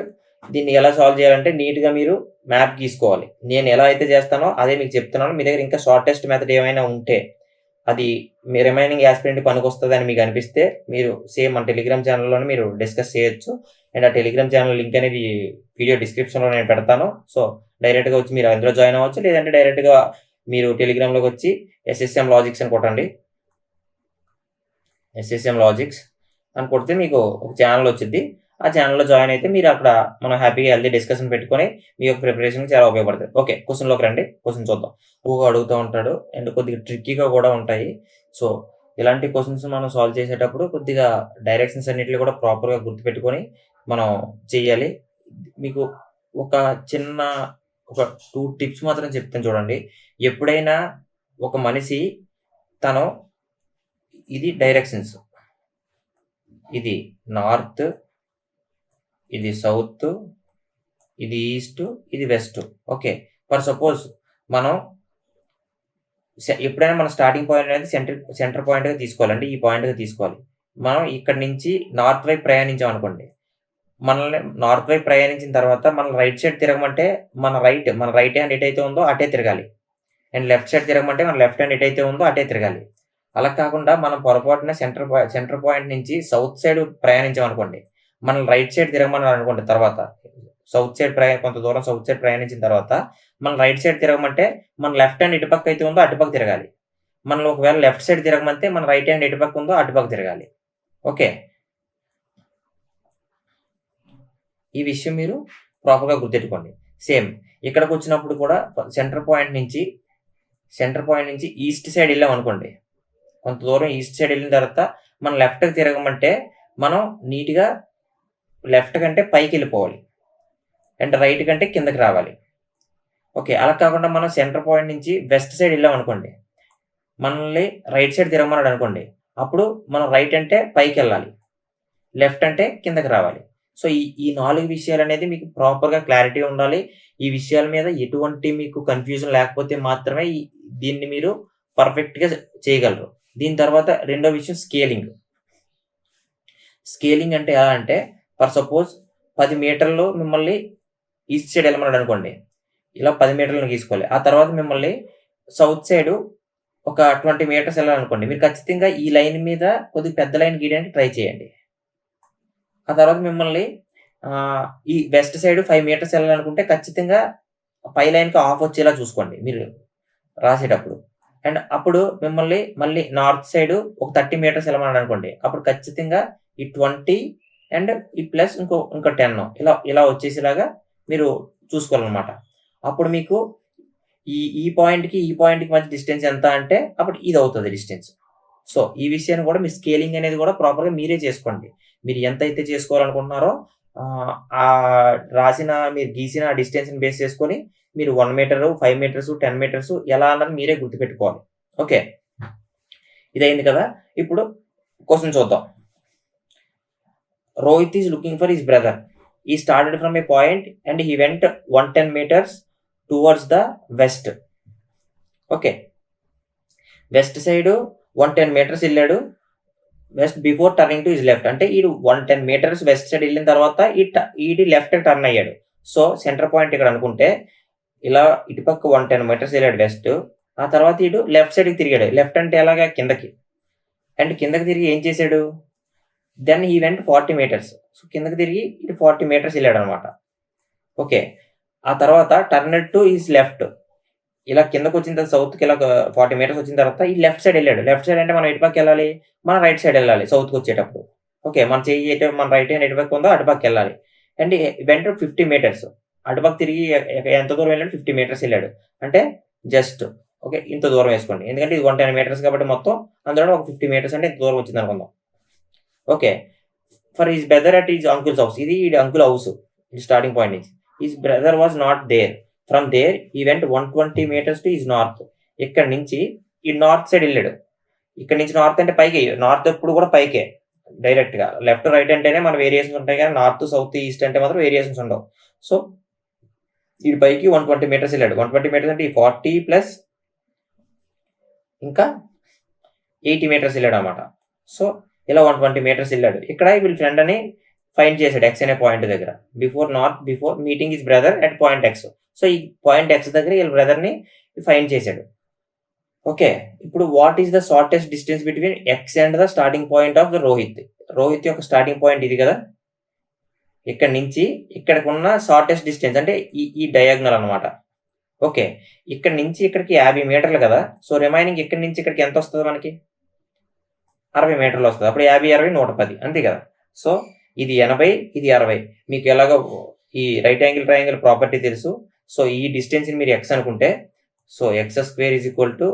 దీన్ని ఎలా సాల్వ్ చేయాలంటే నీట్‌గా మీరు మ్యాప్ గీసుకోవాలి. నేను ఎలా అయితే చేస్తానో అదే మీకు చెప్తున్నాను. మీ దగ్గర ఇంకా షార్టెస్ట్ మెథడ్ ఏమైనా ఉంటే అది మీ రిమైనింగ్ యాస్పిరెంట్‌కి పనికొస్తదని మీకు అనిపిస్తే మీరు సేమ్ మన టెలిగ్రామ్ ఛానల్‌లోనే మీరు డిస్కస్ చేయొచ్చు. అండ్ ఆ టెలిగ్రామ్ ఛానల్ లింక్ అనేది వీడియో డిస్క్రిప్షన్‌లో నేను పెడతాను. సో, డైరెక్ట్‌గా వచ్చి మీరు అందులో జాయిన్ అవ్వచ్చు. లేదంటే డైరెక్ట్‌గా మీరు టెలిగ్రామ్‌లోకి వచ్చి ఎస్ఎస్ఎం లాజిక్స్ అని కొట్టండి. ఎస్ఎస్ఎం లాజిక్స్ అని కొడితే మీకు ఒక ఛానల్ వచ్చిద్ది. ఆ ఛానల్‌లో జాయిన్ అయితే మీరు అక్కడ మనం హ్యాపీగా హెల్తీ డిస్కషన్ పెట్టుకొని మీ యొక్క ప్రిపరేషన్‌కి చాలా ఉపయోగపడుతుంది. ఓకే. క్వెషన్‌లోకి రండి. క్వెషన్ చూద్దాం. ఎక్కువగా అడుగుతూ ఉంటాడు అండ్ కొద్దిగా ట్రిక్కీగా కూడా ఉంటాయి. సో, ఇలాంటి క్వెషన్స్ మనం సాల్వ్ చేసేటప్పుడు కొద్దిగా డైరెక్షన్స్ అన్నిటిని కూడా ప్రాపర్‌గా గుర్తుపెట్టుకొని మనం చెయ్యాలి. మీకు ఒక చిన్న 2 టిప్స్ మాత్రం చెప్తాను చూడండి. ఎప్పుడైనా ఒక మనిషి తను ఇది డైరెక్షన్స్. ఇది నార్త్, ఇది సౌత్, ఇది ఈస్ట్, ఇది వెస్ట్. ఓకే. ఫర్ సపోజ్ మనం ఎప్పుడైనా మన స్టార్టింగ్ పాయింట్ అనేది సెంటర్ పాయింట్‌గా తీసుకోవాలి. అంటే ఈ పాయింట్‌గా తీసుకోవాలి. మనం ఇక్కడి నుంచి నార్త్ వైపు ప్రయాణించామనుకోండి. మనల్ని నార్త్ వైపు ప్రయాణించిన తర్వాత మనం రైట్ సైడ్ తిరగమంటే మన రైట్ హ్యాండ్ ఎటైతే ఉందో అటే తిరగాలి. అండ్ లెఫ్ట్ సైడ్ తిరగమంటే మన లెఫ్ట్ హ్యాండ్ ఎటైతే ఉందో అటే తిరగాలి. అలా కాకుండా మనం పొరపాటున సెంటర్ పాయింట్ నుంచి సౌత్ సైడ్ ప్రయాణించామనుకోండి. మనం రైట్ సైడ్ తిరగమన్నారనుకోండి తర్వాత కొంత దూరం సౌత్ సైడ్ ప్రయాణించిన తర్వాత మనం రైట్ సైడ్ తిరగమంటే మన లెఫ్ట్ హ్యాండ్ ఎటుపక్క అయితే ఉందో అటుపక్క తిరగాలి. మనం ఒకవేళ లెఫ్ట్ సైడ్ తిరగమంటే మన రైట్ హ్యాండ్ ఎటుపక్క ఉందో అటుపక్క తిరగాలి. ఓకే. ఈ విషయం మీరు ప్రాపర్‌గా గుర్తెట్టుకోండి. సేమ్ ఇక్కడికొచ్చినప్పుడు కూడా సెంటర్ పాయింట్ నుంచి ఈస్ట్ సైడ్ ఎళ్ళామనుకోండి. కొంత దూరం ఈస్ట్ సైడ్ వెళ్ళిన తర్వాత మనం లెఫ్ట్‌కి తిరగమంటే మనం నీట్‌గా లెఫ్ట్ కంటే పైకెళ్ళిపోవాలి. అండ్ రైట్ కంటే కిందకి రావాలి. ఓకే. అలా కాకుండా మనం సెంటర్ పాయింట్ నుంచి వెస్ట్ సైడ్ వెళ్ళామనుకోండి. మనల్ని రైట్ సైడ్ తిరగమన్నాడు అనుకోండి. అప్పుడు మనం రైట్ అంటే పైకెళ్ళాలి. లెఫ్ట్ అంటే కిందకి రావాలి. సో, ఈ 4 విషయాలనేది మీకు ప్రాపర్‌గా క్లారిటీ ఉండాలి. ఈ విషయాల మీద ఎటువంటి మీకు కన్‌ఫ్యూజన్ లేకపోతే మాత్రమే దీన్ని మీరు పర్ఫెక్ట్‌గా చేయగలరు. దీని తర్వాత రెండో విషయం స్కేలింగ్. స్కేలింగ్ అంటే ఎలా అంటే ఫర్ సపోజ్ 10 మీటర్లు మిమ్మల్ని ఈస్ట్ సైడ్ ఎళ్ళమన్నాడనుకోండి. ఇలా 10 మీటర్లను గీసుకోవాలి. ఆ తర్వాత మిమ్మల్ని సౌత్ సైడు ఒక 20 మీటర్స్ ఎళ్ళాలనుకోండి. మీరు ఖచ్చితంగా ఈ లైన్ మీద కొద్దిగా పెద్ద లైన్ గీయడానికి ట్రై చేయండి. ఆ తర్వాత మిమ్మల్ని ఈ వెస్ట్ సైడ్ 5 మీటర్స్ ఎళ్ళాలనుకుంటే ఖచ్చితంగా పై లైన్‌కి హాఫ్ వచ్చేలా చూసుకోండి మీరు రాసేటప్పుడు. అండ్ అప్పుడు మిమ్మల్ని మళ్ళీ నార్త్ సైడ్ ఒక 30 మీటర్స్ ఎళ్ళమన్నాడనుకోండి. అప్పుడు ఖచ్చితంగా ఈ 20 అండ్ ఈ ప్లస్ ఇంకో 10 ఇలా వచ్చేసేలాగా మీరు చూసుకోవాలనమాట. అప్పుడు మీకు ఈ పాయింట్‌కి, ఈ పాయింట్‌కి మధ్య డిస్టెన్స్ ఎంత అంటే అప్పుడు ఇదవుతది డిస్టెన్స్. సో, ఈ విషయాన్ని కూడా మీరు స్కేలింగ్ అనేది కూడా ప్రాపర్‌గా మీరే చేసుకోండి. మీరు ఎంతైతే చేసుకోవాలనుకుంటున్నారో మీరు గీసిన డిస్టెన్స్‌ని బేస్ చేసుకొని మీరు 1 మీటరు, 5 మీటర్స్, 10 మీటర్స్ ఎలా అన్నది మీరే గుర్తుపెట్టుకోవాలి. ఓకే. ఇదయింది కదా! ఇప్పుడు క్వెషన్ చూద్దాం. Rohit is looking for his brother. He started from a point and he went 110 meters towards the west. Okay. West side 110 metres ఎళ్ళాడు. West before turning to his left. అంటే ఈడు 110 మీటర్స్ వెస్ట్ సైడ్ ఎళ్ళిన తర్వాత ఈడు లెఫ్ట్‌కి టర్న్ అయ్యాడు. సో, సెంటర్ పాయింట్ ఇక్కడ అనుకుంటే ఇలా ఇటుపక్క 110 మీటర్స్ ఎళ్ళాడు వెస్ట్. ఆ తర్వాత ఈడు లెఫ్ట్ సైడ్‌కి తిరిగాడు. లెఫ్ట్ అంటే ఎలాగా కిందకి. అండ్ కిందకి తిరిగి ఏం చేసాడు? Then he went 40 metres. So, కిందకి తిరిగి ఇటు 40 మీటర్స్ ఎళ్ళాడనమాట. ఓకే. ఆ తర్వాత టర్నెడ్ టు హిస్ లెఫ్ట్. ఇలా కిందకొచ్చిన తర్వాత సౌత్‌కి ఇలా 40 మీటర్స్ వచ్చిన తర్వాత ఈ లెఫ్ట్ సైడ్ ఎళ్ళాడు. లెఫ్ట్ సైడ్ అంటే మనం ఎటు పక్కెళ్ళాలి? మనం రైట్ సైడ్ ఎళ్ళాలి సౌత్‌కొచ్చేటప్పుడు. ఓకే. మన రైట్ హ్యాండ్ ఎటు పక్క ఉందో అటు పక్కెళ్ళాలి. And went 50 metres. అటుపక్క తిరిగి ఎంత దూరం ఎళ్ళాడు? 50 మీటర్స్ ఎళ్ళాడు. అంటే జస్ట్ ఓకే. ఇంత దూరం ఏసుకోండి. ఎందుకంటే ఇది 110 మీటర్స్ కాబట్టి మొత్తం అందులో ఒక 50 మీటర్స్ అంటే ఇంత దూరం వచ్చిందనుకుందాం. Okay. For his brother at his uncle's house. ఇది ఈడి అంకుల్ హౌస్. స్టార్టింగ్ పాయింట్ నుంచి. His brother was not there. From there he went 120 metres to his north. ఇక్కడి నుంచి ఈ నార్త్ సైడ్ ఎళ్ళాడు. ఇక్కడి నుంచి నార్త్ అంటే పైకి. నార్త్ ఎప్పుడు కూడా పైకే. డైరెక్ట్‌గా. లెఫ్ట్, రైట్ అంటేనే మన వేరియేషన్స్ ఉంటాయి గానీ నార్త్, సౌత్, ఈస్ట్ అంటే మాత్రం వేరియేషన్స్ ఉండవు. సో, ఈడు పైకి 120 మీటర్స్ ఎళ్ళాడు. 120 మీటర్స్ అంటే ఈ 40 ప్లస్ ఇంకా 80 మీటర్స్ ఎళ్ళాడనమాట. సో, ఇలా 120 మీటర్స్ ఎళ్ళాడు. ఇక్కడ వీళ్ళ ఫ్రెండ్ అని ఫైండ్ చేసాడు ఎక్స్ అనే పాయింట్ దగ్గర. Before meeting his brother at point X. So, ఈ పాయింట్ ఎక్స్ దగ్గర వీళ్ళ బ్రదర్‌ని ఫైండ్ చేసాడు. ఓకే. ఇప్పుడు what is the shortest distance between X and the starting point of the Rohit. Rohit యొక్క స్టార్టింగ్ పాయింట్ ఇది కదా! ఇక్కడి నుంచి ఇక్కడికున్న షార్టెస్ట్ డిస్టెన్స్ అంటే ఈ డయాగ్నల్ అనమాట. ఓకే. ఇక్కడి నుంచి ఇక్కడికి 50 మీటర్లు కదా! సో, రిమైనింగ్ ఇక్కడి నుంచి ఇక్కడికి ఎంతొస్తది మనకి? 60 మీటర్లొస్తది. అప్పుడు 50, 60, 110 అంతే కదా! సో, ఇది 80, ఇది 60. మీకు ఎలాగో ఈ రైట్ యాంగిల్ ట్రయాంగిల్ ప్రాపర్టీ తెలుసు. సో, ఈ డిస్టెన్స్‌ని మీరు ఎక్స్ అనుకుంటే so, X square is equal to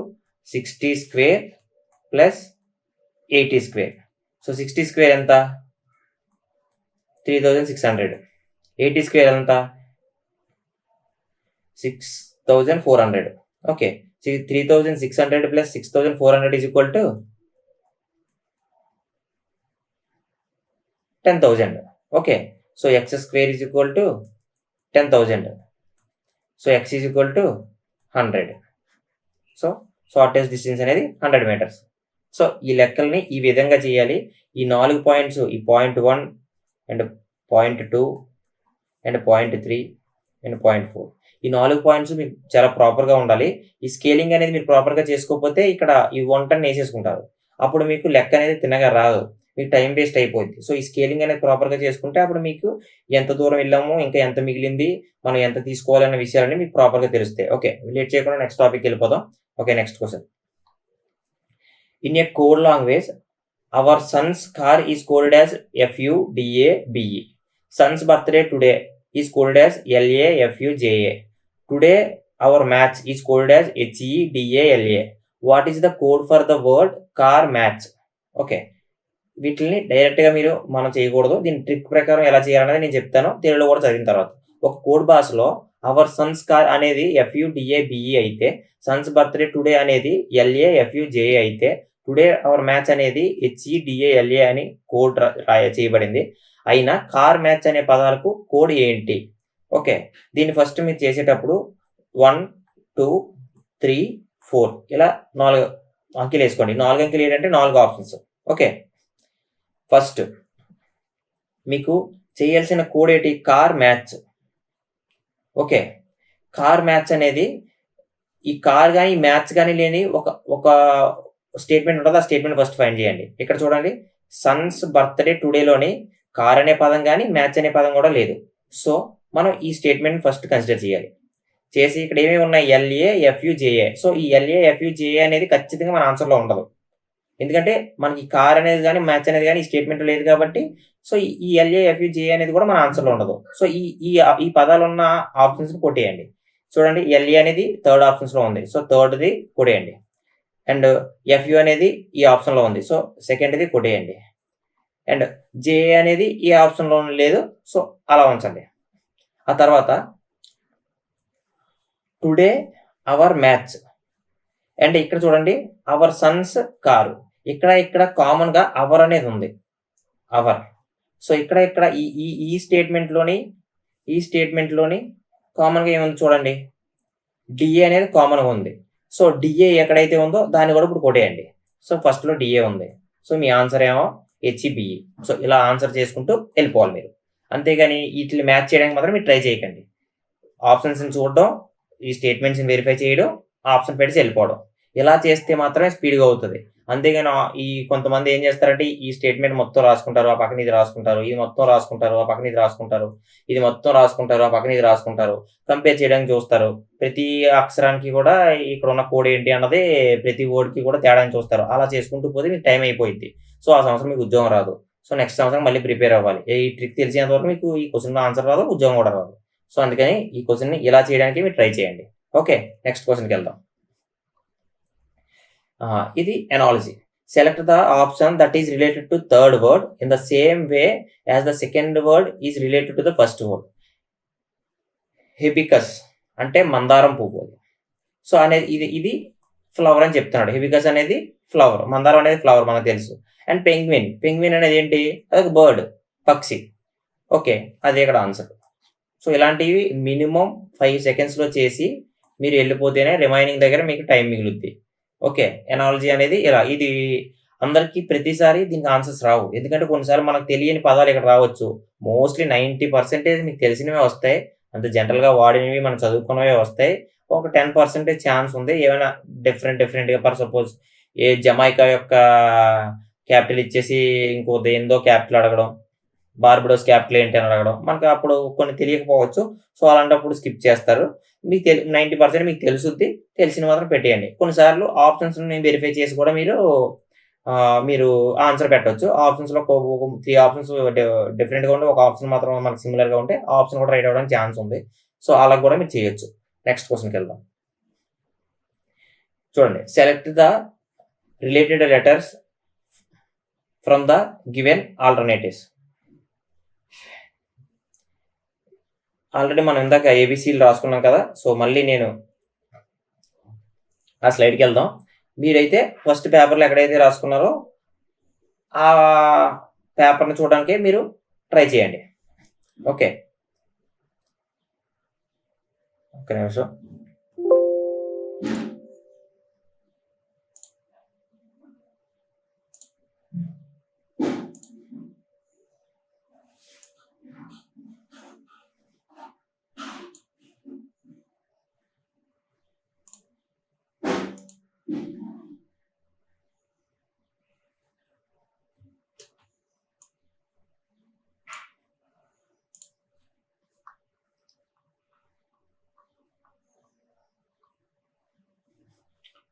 60 square plus 80 square. So, 60 square ఎంత? 3600. 80 స్క్వేర్ ఎంత? 6400. Okay. 3600 plus 6400 is equal to 10,000. Okay. So, X square is equal to 10,000. So, X is equal to 100. So, shortest distance అనేది 100 మీటర్స్. సో, ఈ లెక్కల్ని ఈ విధంగా చేయాలి. ఈ 4 పాయింట్స్ ఈ point 1 and point 2 and point 3 and point 4 ఈ 4 పాయింట్స్ మీకు చాలా ప్రాపర్‌గా ఉండాలి. ఈ స్కేలింగ్ అనేది మీరు ప్రాపర్‌గా చేసుకోకపోతే ఇక్కడ ఈ 110 ఏసేసుకుంటారు. అప్పుడు మీకు లెక్క అనేది తిన్నగా రాదు. మీకు టైం వేస్ట్ అయిపోద్ది. సో, ఈ స్కేలింగ్ అనేది ప్రాపర్‌గా చేసుకుంటే అప్పుడు మీకు ఎంత దూరం ఎళ్ళాము, ఇంకా ఎంత మిగిలింది, మనం ఎంత తీసుకోవాలి అన్న విషయాలన్నీ మీకు ప్రాపర్‌గా తెలుస్తాయి. ఓకే. లేట్ చేయకుండా నెక్స్ట్ టాపిక్‌కి వెళ్ళిపోదాం. Okay. Next question. In a code language our son's car is coded as FUDABE. Son's birthday today is coded as LAFUJA. Today our match is coded as HEDALA. What is the code for the word car match? Okay. వీటిల్ని డైరెక్ట్‌గా మనం చేయకూడదు. దీని ట్రిక్ ప్రకారం ఎలా చేయాలనేది నేను చెప్తాను. తెలుగులో కూడా చదివిన తర్వాత. ఒక కోడ్ భాషలో అవర్ సన్స్ కార్ అనేది FUDABE అయితే, సన్స్ బర్త్డే టుడే అనేది LAFUJA అయితే, టుడే అవర్ మ్యాచ్ అనేది HEDALA అని కోడ్ చేయబడింది. అయినా కార్ మ్యాచ్ అనే పదాలకు కోడ్ ఏంటి? ఓకే, దీన్ని ఫస్ట్ మీరు చేసేటప్పుడు 1, 2, 3, 4 ఇలా 4 అంకెలు వేసుకోండి. 4 అంకెలు ఏంటంటే 4 ఆప్షన్స్. ఓకే, ఫస్ట్ మీకు చేయాల్సిన కోడ్ ఏంటి? Car match. Okay, car match అనేది ఈ కార్ కానీ మ్యాచ్ కానీ లేని ఒక స్టేట్మెంట్ ఉంటుంది. ఆ స్టేట్మెంట్ ఫస్ట్ ఫైండ్ చేయండి. ఇక్కడ చూడండి, సన్స్ బర్త్డే టుడేలోని కార్ అనే పదం కానీ మ్యాచ్ అనే పదం కూడా లేదు. సో మనం ఈ స్టేట్మెంట్ ఫస్ట్ కన్సిడర్ చేయాలి. చేసి ఇక్కడ ఏమేమి ఉన్నాయి? LAFUJA. సో ఈ LAFUJA అనేది ఖచ్చితంగా మన ఆన్సర్లో ఉండదు. ఎందుకంటే మనకి కార్ అనేది కానీ మ్యాచ్ అనేది కానీ ఈ స్టేట్మెంట్ లేదు కాబట్టి, సో ఈ LAFUJA అనేది కూడా మన ఆన్సర్లో ఉండదు. సో ఈ పదాలు ఉన్న ఆప్షన్స్ కొట్టేయండి. చూడండి, LA అనేది థర్డ్ ఆప్షన్స్లో ఉంది. సో థర్డ్ది కొట్టేయండి. అండ్ FU అనేది ఈ ఆప్షన్లో ఉంది. సో సెకండ్ది కొట్టేయండి. అండ్ JA అనేది ఈ ఆప్షన్లో లేదు. సో అలా ఉంచండి. ఆ తర్వాత టుడే అవర్ మ్యాచ్. అండ్ ఇక్కడ చూడండి, అవర్ సన్స్ కారు. ఇక్కడ కామన్గా అవర్ అనేది ఉంది. అవర్. సో ఇక్కడ ఈ స్టేట్మెంట్లోని కామన్గా ఏముంది చూడండి, DA అనేది కామన్గా ఉంది. సో DA ఎక్కడైతే ఉందో దాన్ని కూడా ఇప్పుడు కొట్టేయండి. సో ఫస్ట్లో DA ఉంది. సో మీ ఆన్సర్ ఏమో HEBE. సో ఇలా ఆన్సర్ చేసుకుంటూ వెళ్ళిపోవాలి మీరు. అంతేగాని వీటిని మ్యాచ్ చేయడానికి మాత్రం మీరు ట్రై చేయకండి. ఆప్షన్స్ని చూడడం, ఈ స్టేట్మెంట్స్ని వెరిఫై చేయడం, ఆప్షన్ పెట్టి వెళ్ళిపోవడం. ఇలా చేస్తే మాత్రమే స్పీడ్గా అవుతుంది. అంతేగాని ఈ కొంతమంది ఏం చేస్తారంటే ఈ స్టేట్మెంట్ మొత్తం రాసుకుంటారు, ఆ పక్కన ఇది రాసుకుంటారు, ఇది మొత్తం రాసుకుంటారు, ఆ పక్కన ఇది రాసుకుంటారు, ఇది మొత్తం రాసుకుంటారు, ఆ పక్కన ఇది రాసుకుంటారు, కంపేర్ చేయడానికి చూస్తారు. ప్రతి అక్షరానికి కూడా ఇక్కడ ఉన్న కోడ్ ఏంటి అన్నది ప్రతి వర్డ్కి కూడా తేడాన్ని చూస్తారు. అలా చేసుకుంటూ పోతే మీకు టైం అయిపోయింది. సో ఆ సంవత్సరం మీకు ఉద్యోగం రాదు. సో నెక్స్ట్ సంవత్సరం మళ్ళీ ప్రిపేర్ అవ్వాలి. ఈ ట్రిక్ తెలిసేంత వరకు మీకు ఈ క్వశ్చన్ ఆన్సర్ రాదు, ఉద్యోగం కూడా రాదు. సో అందుకని ఈ క్వశ్చన్ని ఇలా చేయడానికి మీరు ట్రై చేయండి. ఓకే, నెక్స్ట్ క్వశ్చన్కి వెళ్దాం. ఇది analogy. Select the option that is related to third word in the same way as the second word is related to the first word. Hibiscus అంటే మందారం పువ్వు. సో అనేది ఇది ఫ్లవర్ అని చెప్తున్నాడు. హిబికస్ అనేది ఫ్లవర్, మందారం అనేది ఫ్లవర్ మనకు తెలుసు. అండ్ పెంగ్విన్ అనేది ఏంటి? అదొక బర్డ్, పక్షి. ఓకే, అదే ఇక్కడ ఆన్సర్. సో ఇలాంటివి మినిమం 5 సెకండ్స్లో చేసి మీరు వెళ్ళిపోతేనే రిమైనింగ్ దగ్గర మీకు టైం మిగులుద్ది. ఓకే, ఎనాలజీ అనేది ఇలా. ఇది అందరికీ ప్రతిసారి దీనికి ఆన్సర్స్ రావు. ఎందుకంటే కొన్నిసార్లు మనకు తెలియని పదాలు ఇక్కడ రావచ్చు. మోస్ట్లీ 90% మీకు తెలిసినవే వస్తాయి. అంత జనరల్గా వాడినవి మనం చదువుకున్నవే వస్తాయి. ఒక 10% ఛాన్స్ ఉంది ఏమైనా డిఫరెంట్గా. ఫర్ సపోజ్ జమైకా యొక్క క్యాపిటల్ ఇచ్చేసి ఇంకో దేందో క్యాపిటల్ అడగడం, బార్బడోస్ క్యాపిటల్ ఏంటి అని అడగడం, మనకు అప్పుడు కొన్ని తెలియకపోవచ్చు. సో అలాంటప్పుడు స్కిప్ చేస్తారు. మీకు 90% మీకు తెలుసుద్ది, తెలిసిన మాత్రం పెట్టేయండి. కొన్నిసార్లు ఆప్షన్స్ని వెరిఫై చేసి కూడా మీరు ఆన్సర్ పెట్టవచ్చు. ఆప్షన్స్లో 3 ఆప్షన్స్ డిఫరెంట్గా ఉంటే ఒక ఆప్షన్ మాత్రం మనకు సిమిలర్గా ఉంటే ఆ ఆప్షన్ కూడా రైట్ అవ్వడానికి ఛాన్స్ ఉంది. సో అలా కూడా మీరు చేయొచ్చు. నెక్స్ట్ క్వశ్చన్కి వెళ్దాం. చూడండి, select the related letters from the given alternatives. Already మనం ఇందాక ABCలు రాసుకున్నాం కదా. సో మళ్ళీ నేను ఆ స్లైడ్కి వెళ్దాం. మీరైతే ఫస్ట్ పేపర్లో ఎక్కడైతే రాసుకున్నారో ఆ పేపర్ని చూడడానికే మీరు ట్రై చేయండి. ఓకే, ఒక్క నిమిషం.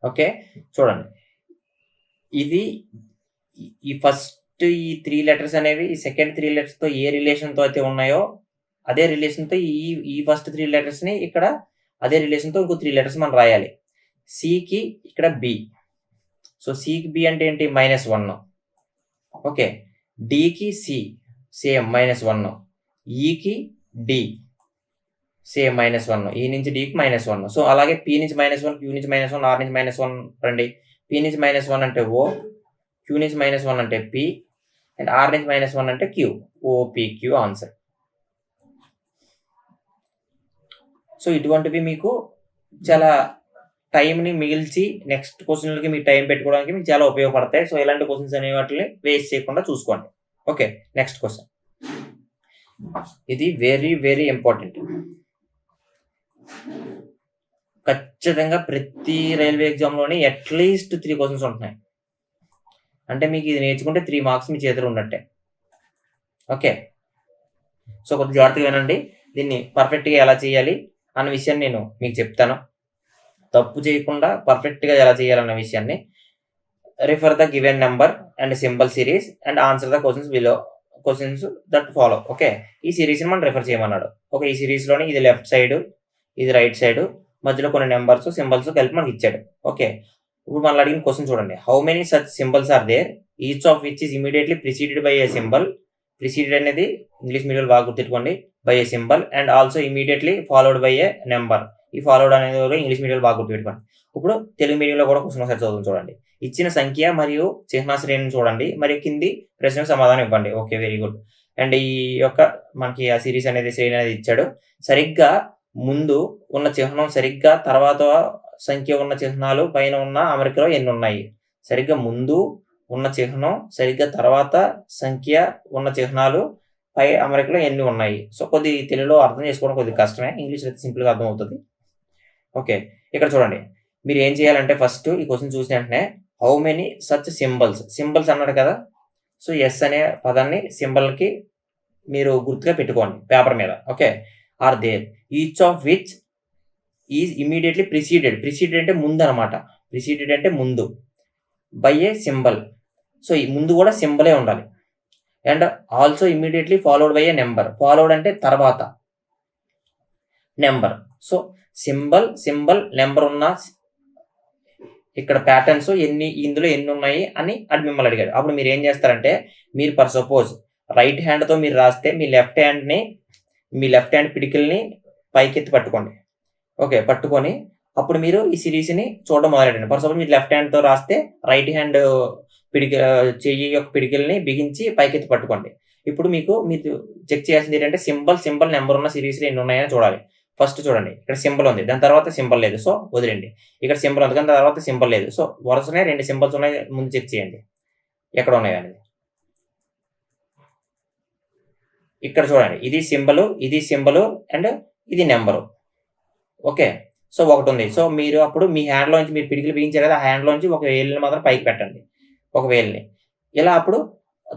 ఓకే, చూడండి, ఇది ఈ ఫస్ట్ ఈ 3 లెటర్స్ అనేవి ఈ సెకండ్ 3 లెటర్స్తో ఏ రిలేషన్తో అయితే ఉన్నాయో అదే రిలేషన్తో ఈ ఫస్ట్ 3 లెటర్స్ని ఇక్కడ అదే రిలేషన్తో ఇంకో 3 లెటర్స్ మనం రాయాలి. సికి ఇక్కడ B. సో సికి B అంటే ఏంటి? -1. ఓకే, డికి C సేమ్ -1, ఈకి D సేమ్ -1, ఈ నుంచి డీకి -1. సో అలాగే పి నుంచి -1, క్యూ నుంచి -1, ఆర్ నుంచి -1 రండి. పి నుంచి -1 అంటే ఓ, క్యూ నుంచి -1 అంటే పి, అండ్ ఆర్ నుంచి -1 అంటే క్యూ. OPQ answer. సో ఇటువంటివి మీకు చాలా టైంని మిగిల్చి నెక్స్ట్ క్వశ్చన్లకి మీకు టైం పెట్టుకోవడానికి మీకు చాలా ఉపయోగపడతాయి. సో ఇలాంటి క్వశ్చన్స్ అనే వాటిని వేస్ట్ చేయకుండా చూసుకోండి. Okay, next question. ఇది వెరీ వెరీ ఇంపార్టెంట్. ఖచ్చితంగా ప్రతి రైల్వే ఎగ్జామ్లోని అట్లీస్ట్ 3 క్వశ్చన్స్ ఉంటున్నాయి. అంటే మీకు ఇది నేర్చుకుంటే 3 మార్క్స్ మీ చేతిలో ఉన్నట్టే. ఓకే, సో కొద్దిగా జాగ్రత్తగా వినండి. దీన్ని పర్ఫెక్ట్గా ఎలా చేయాలి అన్న విషయాన్ని నేను మీకు చెప్తాను. తప్పు చేయకుండా పర్ఫెక్ట్గా ఎలా చేయాలన్న విషయాన్ని. Refer the given number and symbol series and answer the questions that follow. Okay, ఈ సిరీస్ని మనం రిఫర్ చేయమన్నాడు. ఓకే, ఈ సిరీస్లోని ఇది లెఫ్ట్ సైడ్, ఇది రైట్ సైడ్, మధ్యలో కొన్ని నెంబర్స్ సింబల్స్ కలిపి మనకి ఇచ్చాడు. ఓకే, ఇప్పుడు మనం అడిగిన క్వశ్చన్ చూడండి. How many such symbols are there, each of which is immediately preceded by a symbol. Preceded అనేది ఇంగ్లీష్ మీడియం బాగా గుర్తుపెట్టుకోండి, by a symbol, and also immediately followed by a number. ఈ ఫాలోడ్ అనేది కూడా ఇంగ్లీష్ మీడియం బాగా గుర్తుపెట్టుకోండి. ఇప్పుడు తెలుగు మీడియంలో కూడా క్వశ్చన్ ఒకసారి చదువు చూడండి. ఇచ్చిన సంఖ్య మరియు చిహ్న శ్రేణిని చూడండి, మరియు కింది ప్రశ్నకు సమాధానం ఇవ్వండి. Okay, very good. అండ్ ఈ యొక్క మనకి ఆ సిరీస్ అనేది శ్రేణి అనేది ఇచ్చాడు. సరిగ్గా ముందు ఉన్న చిహ్నం సరిగ్గా తర్వాత సంఖ్య ఉన్న చిహ్నాలు పైన ఉన్న అమరికలో ఎన్ని ఉన్నాయి? సరిగ్గా ముందు ఉన్న చిహ్నం సరిగ్గా తర్వాత సంఖ్య ఉన్న చిహ్నాలు పై అమరికలో ఎన్ని ఉన్నాయి? సో కొద్ది తెలుగులో అర్థం చేసుకోవడం కొద్దిగా కష్టమే, ఇంగ్లీష్లో అయితే సింపుల్గా అర్థం అవుతుంది. ఓకే, ఇక్కడ చూడండి. మీరు ఏం చేయాలంటే ఫస్ట్ ఈ క్వశ్చన్ చూసిన వెంటనే హౌ మెనీ సచ్ సింబల్స్ అన్నాడు కదా. సో ఎస్ అనే పదాన్ని సింబల్కి మీరు గుర్తుగా పెట్టుకోండి పేపర్ మీద. Okay, are there each of which is immediately preceded అంటే ముందు అనమాట. ప్రిసీడెడ్ అంటే ముందు, బై ఏ సింబల్. సో ఈ ముందు కూడా సింబలే ఉండాలి. And also immediately followed by a number. Followed అంటే తర్వాత నెంబర్. సో సింబల్ నెంబర్ ఉన్న ఇక్కడ ప్యాటర్న్స్ ఇందులో ఎన్ని ఉన్నాయి అని మిమ్మల్ని అడిగాడు. అప్పుడు మీరు ఏం చేస్తారంటే, మీరు ఫర్ సపోజ్ రైట్ హ్యాండ్తో మీరు రాస్తే మీ లెఫ్ట్ హ్యాండ్ పిడికిల్ని పైకెత్తి పట్టుకోండి. ఓకే, పట్టుకొని అప్పుడు మీరు ఈ సిరీస్ని చూడడం మొదలెట్టండి. ఫర్ సపోజ్ మీరు లెఫ్ట్ హ్యాండ్తో రాస్తే రైట్ హ్యాండ్ చెయ్యి యొక్క పిడికిల్ని బిగించి పైకెత్తి పట్టుకోండి. ఇప్పుడు మీరు చెక్ చేయాల్సింది ఏంటంటే సింబల్ నెంబర్ ఉన్న సిరీస్లో ఎన్ని ఉన్నాయని చూడాలి. ఫస్ట్ చూడండి, ఇక్కడ సింబల్ ఉంది, దాని తర్వాత సింబల్ లేదు, సో వదిలేండి. ఇక్కడ సింబల్ ఉంది కానీ దాని తర్వాత సింబల్ లేదు, సో వరుసనే 2 సింబల్స్ ఉన్నాయి, ముందు చెక్ చేయండి ఎక్కడ ఉన్నాయి అనేది. ఇక్కడ చూడండి, ఇది సింబలు అండ్ ఇది నెంబరు. ఓకే, సో ఒకటి ఉంది. సో మీరు అప్పుడు మీ హ్యాండ్లోంచి మీరు పిడికిలు బిగించారు కదా, ఆ హ్యాండ్లోంచి ఒక వేలుని మాత్రం పైకి పెట్టండి, ఒక వేలుని ఇలా. అప్పుడు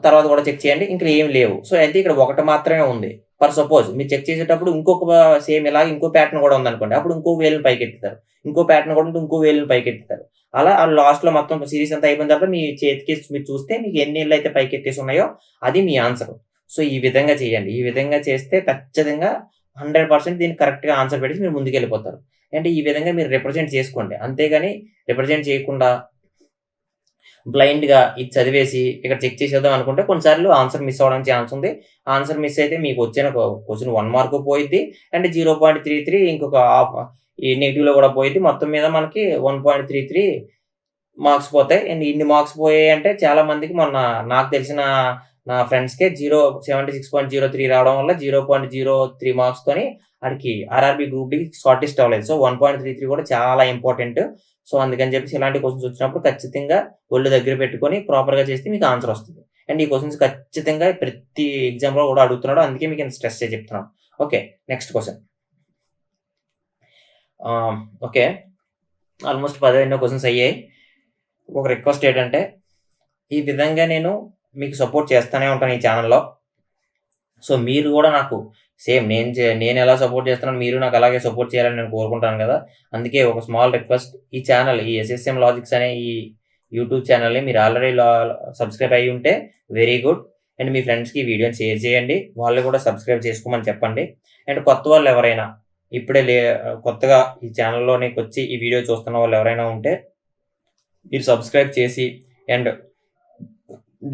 తర్వాత కూడా చెక్ చేయండి, ఇంకా ఏం లేవు. సో అయితే ఇక్కడ ఒకటి మాత్రమే ఉంది. ఫర్ సపోజ్ మీరు చెక్ చేసేటప్పుడు ఇంకొక సేమ్ ఇలాగ ఇంకో ప్యాటర్న్ కూడా ఉందనుకోండి, అప్పుడు ఇంకో వేలుని పైకి ఎత్తుతారు. ఇంకో ప్యాటర్న్ కూడా ఉంటే ఇంకో వేలుని పైకి ఎత్తుతారు. అలా లాస్ట్లో మొత్తం సిరీస్ అంతా అయిపోయిన తర్వాత మీ చేతికి మీరు చూస్తే మీకు ఎన్ని ఇళ్ళు అయితే పైకి ఎత్తేసి ఉన్నాయో అది మీ ఆన్సర్. సో ఈ విధంగా చేయండి. ఈ విధంగా చేస్తే ఖచ్చితంగా 100% దీన్ని కరెక్ట్గా ఆన్సర్ పెట్టి మీరు ముందుకు వెళ్ళిపోతారు. అంటే ఈ విధంగా మీరు రిప్రజెంట్ చేసుకోండి. అంతేగాని రిప్రజెంట్ చేయకుండా బ్లైండ్గా ఇది చదివేసి ఇక్కడ చెక్ చేసేద్దాం అనుకుంటే కొన్నిసార్లు ఆన్సర్ మిస్ అవ్వడానికి ఛాన్స్ ఉంది. ఆన్సర్ మిస్ అయితే మీకు వచ్చిన క్వశ్చన్ 1 మార్క్ పోయిద్ది, అండ్ 0.33 ఇంకొక ఈ నెగిటివ్లో కూడా పోయిద్ది. మొత్తం మీద మనకి 1.33 మార్క్స్ పోతాయి. అండ్ ఇన్ని మార్క్స్ పోయాయి అంటే చాలా మందికి మొన్న నాకు తెలిసిన నా ఫ్రెండ్స్కే 76.03 రావడం వల్ల 0.03 మార్క్స్తోని వాడికి RRB group D short list అవ్వలేదు. సో 1.33 కూడా చాలా ఇంపార్టెంట్. సో అందుకని చెప్పేసి ఇలాంటి క్వశ్చన్స్ వచ్చినప్పుడు ఖచ్చితంగా ఒళ్ళు దగ్గర పెట్టుకొని ప్రాపర్గా చేస్తే మీకు ఆన్సర్ వస్తుంది. అండ్ ఈ క్వశ్చన్స్ ఖచ్చితంగా ప్రతి ఎగ్జామ్లో కూడా అడుగుతున్నాడు, అందుకే మీకు ఇంత స్ట్రెస్ చేసి చెప్తున్నాను. Okay, next question. Okay, almost 10 questions అయ్యాయి. ఒక రిక్వెస్ట్ ఏంటంటే, ఈ విధంగా నేను మీకు సపోర్ట్ చేస్తూనే ఉంటాను ఈ ఛానల్లో. సో మీరు కూడా నాకు సేమ్ నేను ఎలా సపోర్ట్ చేస్తున్నాను మీరు నాకు అలాగే సపోర్ట్ చేయాలని నేను కోరుకుంటాను కదా. అందుకే ఒక స్మాల్ రిక్వెస్ట్, ఈ ఛానల్ ఈ SSM లాజిక్స్ అనే ఈ యూట్యూబ్ ఛానల్ని మీరు ఆల్రెడీ సబ్స్క్రైబ్ అయ్యి ఉంటే వెరీ గుడ్. అండ్ మీ ఫ్రెండ్స్కి ఈ వీడియోని షేర్ చేయండి, వాళ్ళు కూడా సబ్స్క్రైబ్ చేసుకోమని చెప్పండి. అండ్ కొత్త వాళ్ళు ఎవరైనా ఇప్పుడే కొత్తగా ఈ ఛానల్లోనికి వచ్చి ఈ వీడియో చూస్తున్న వాళ్ళు ఎవరైనా ఉంటే మీరు సబ్స్క్రైబ్ చేసి, అండ్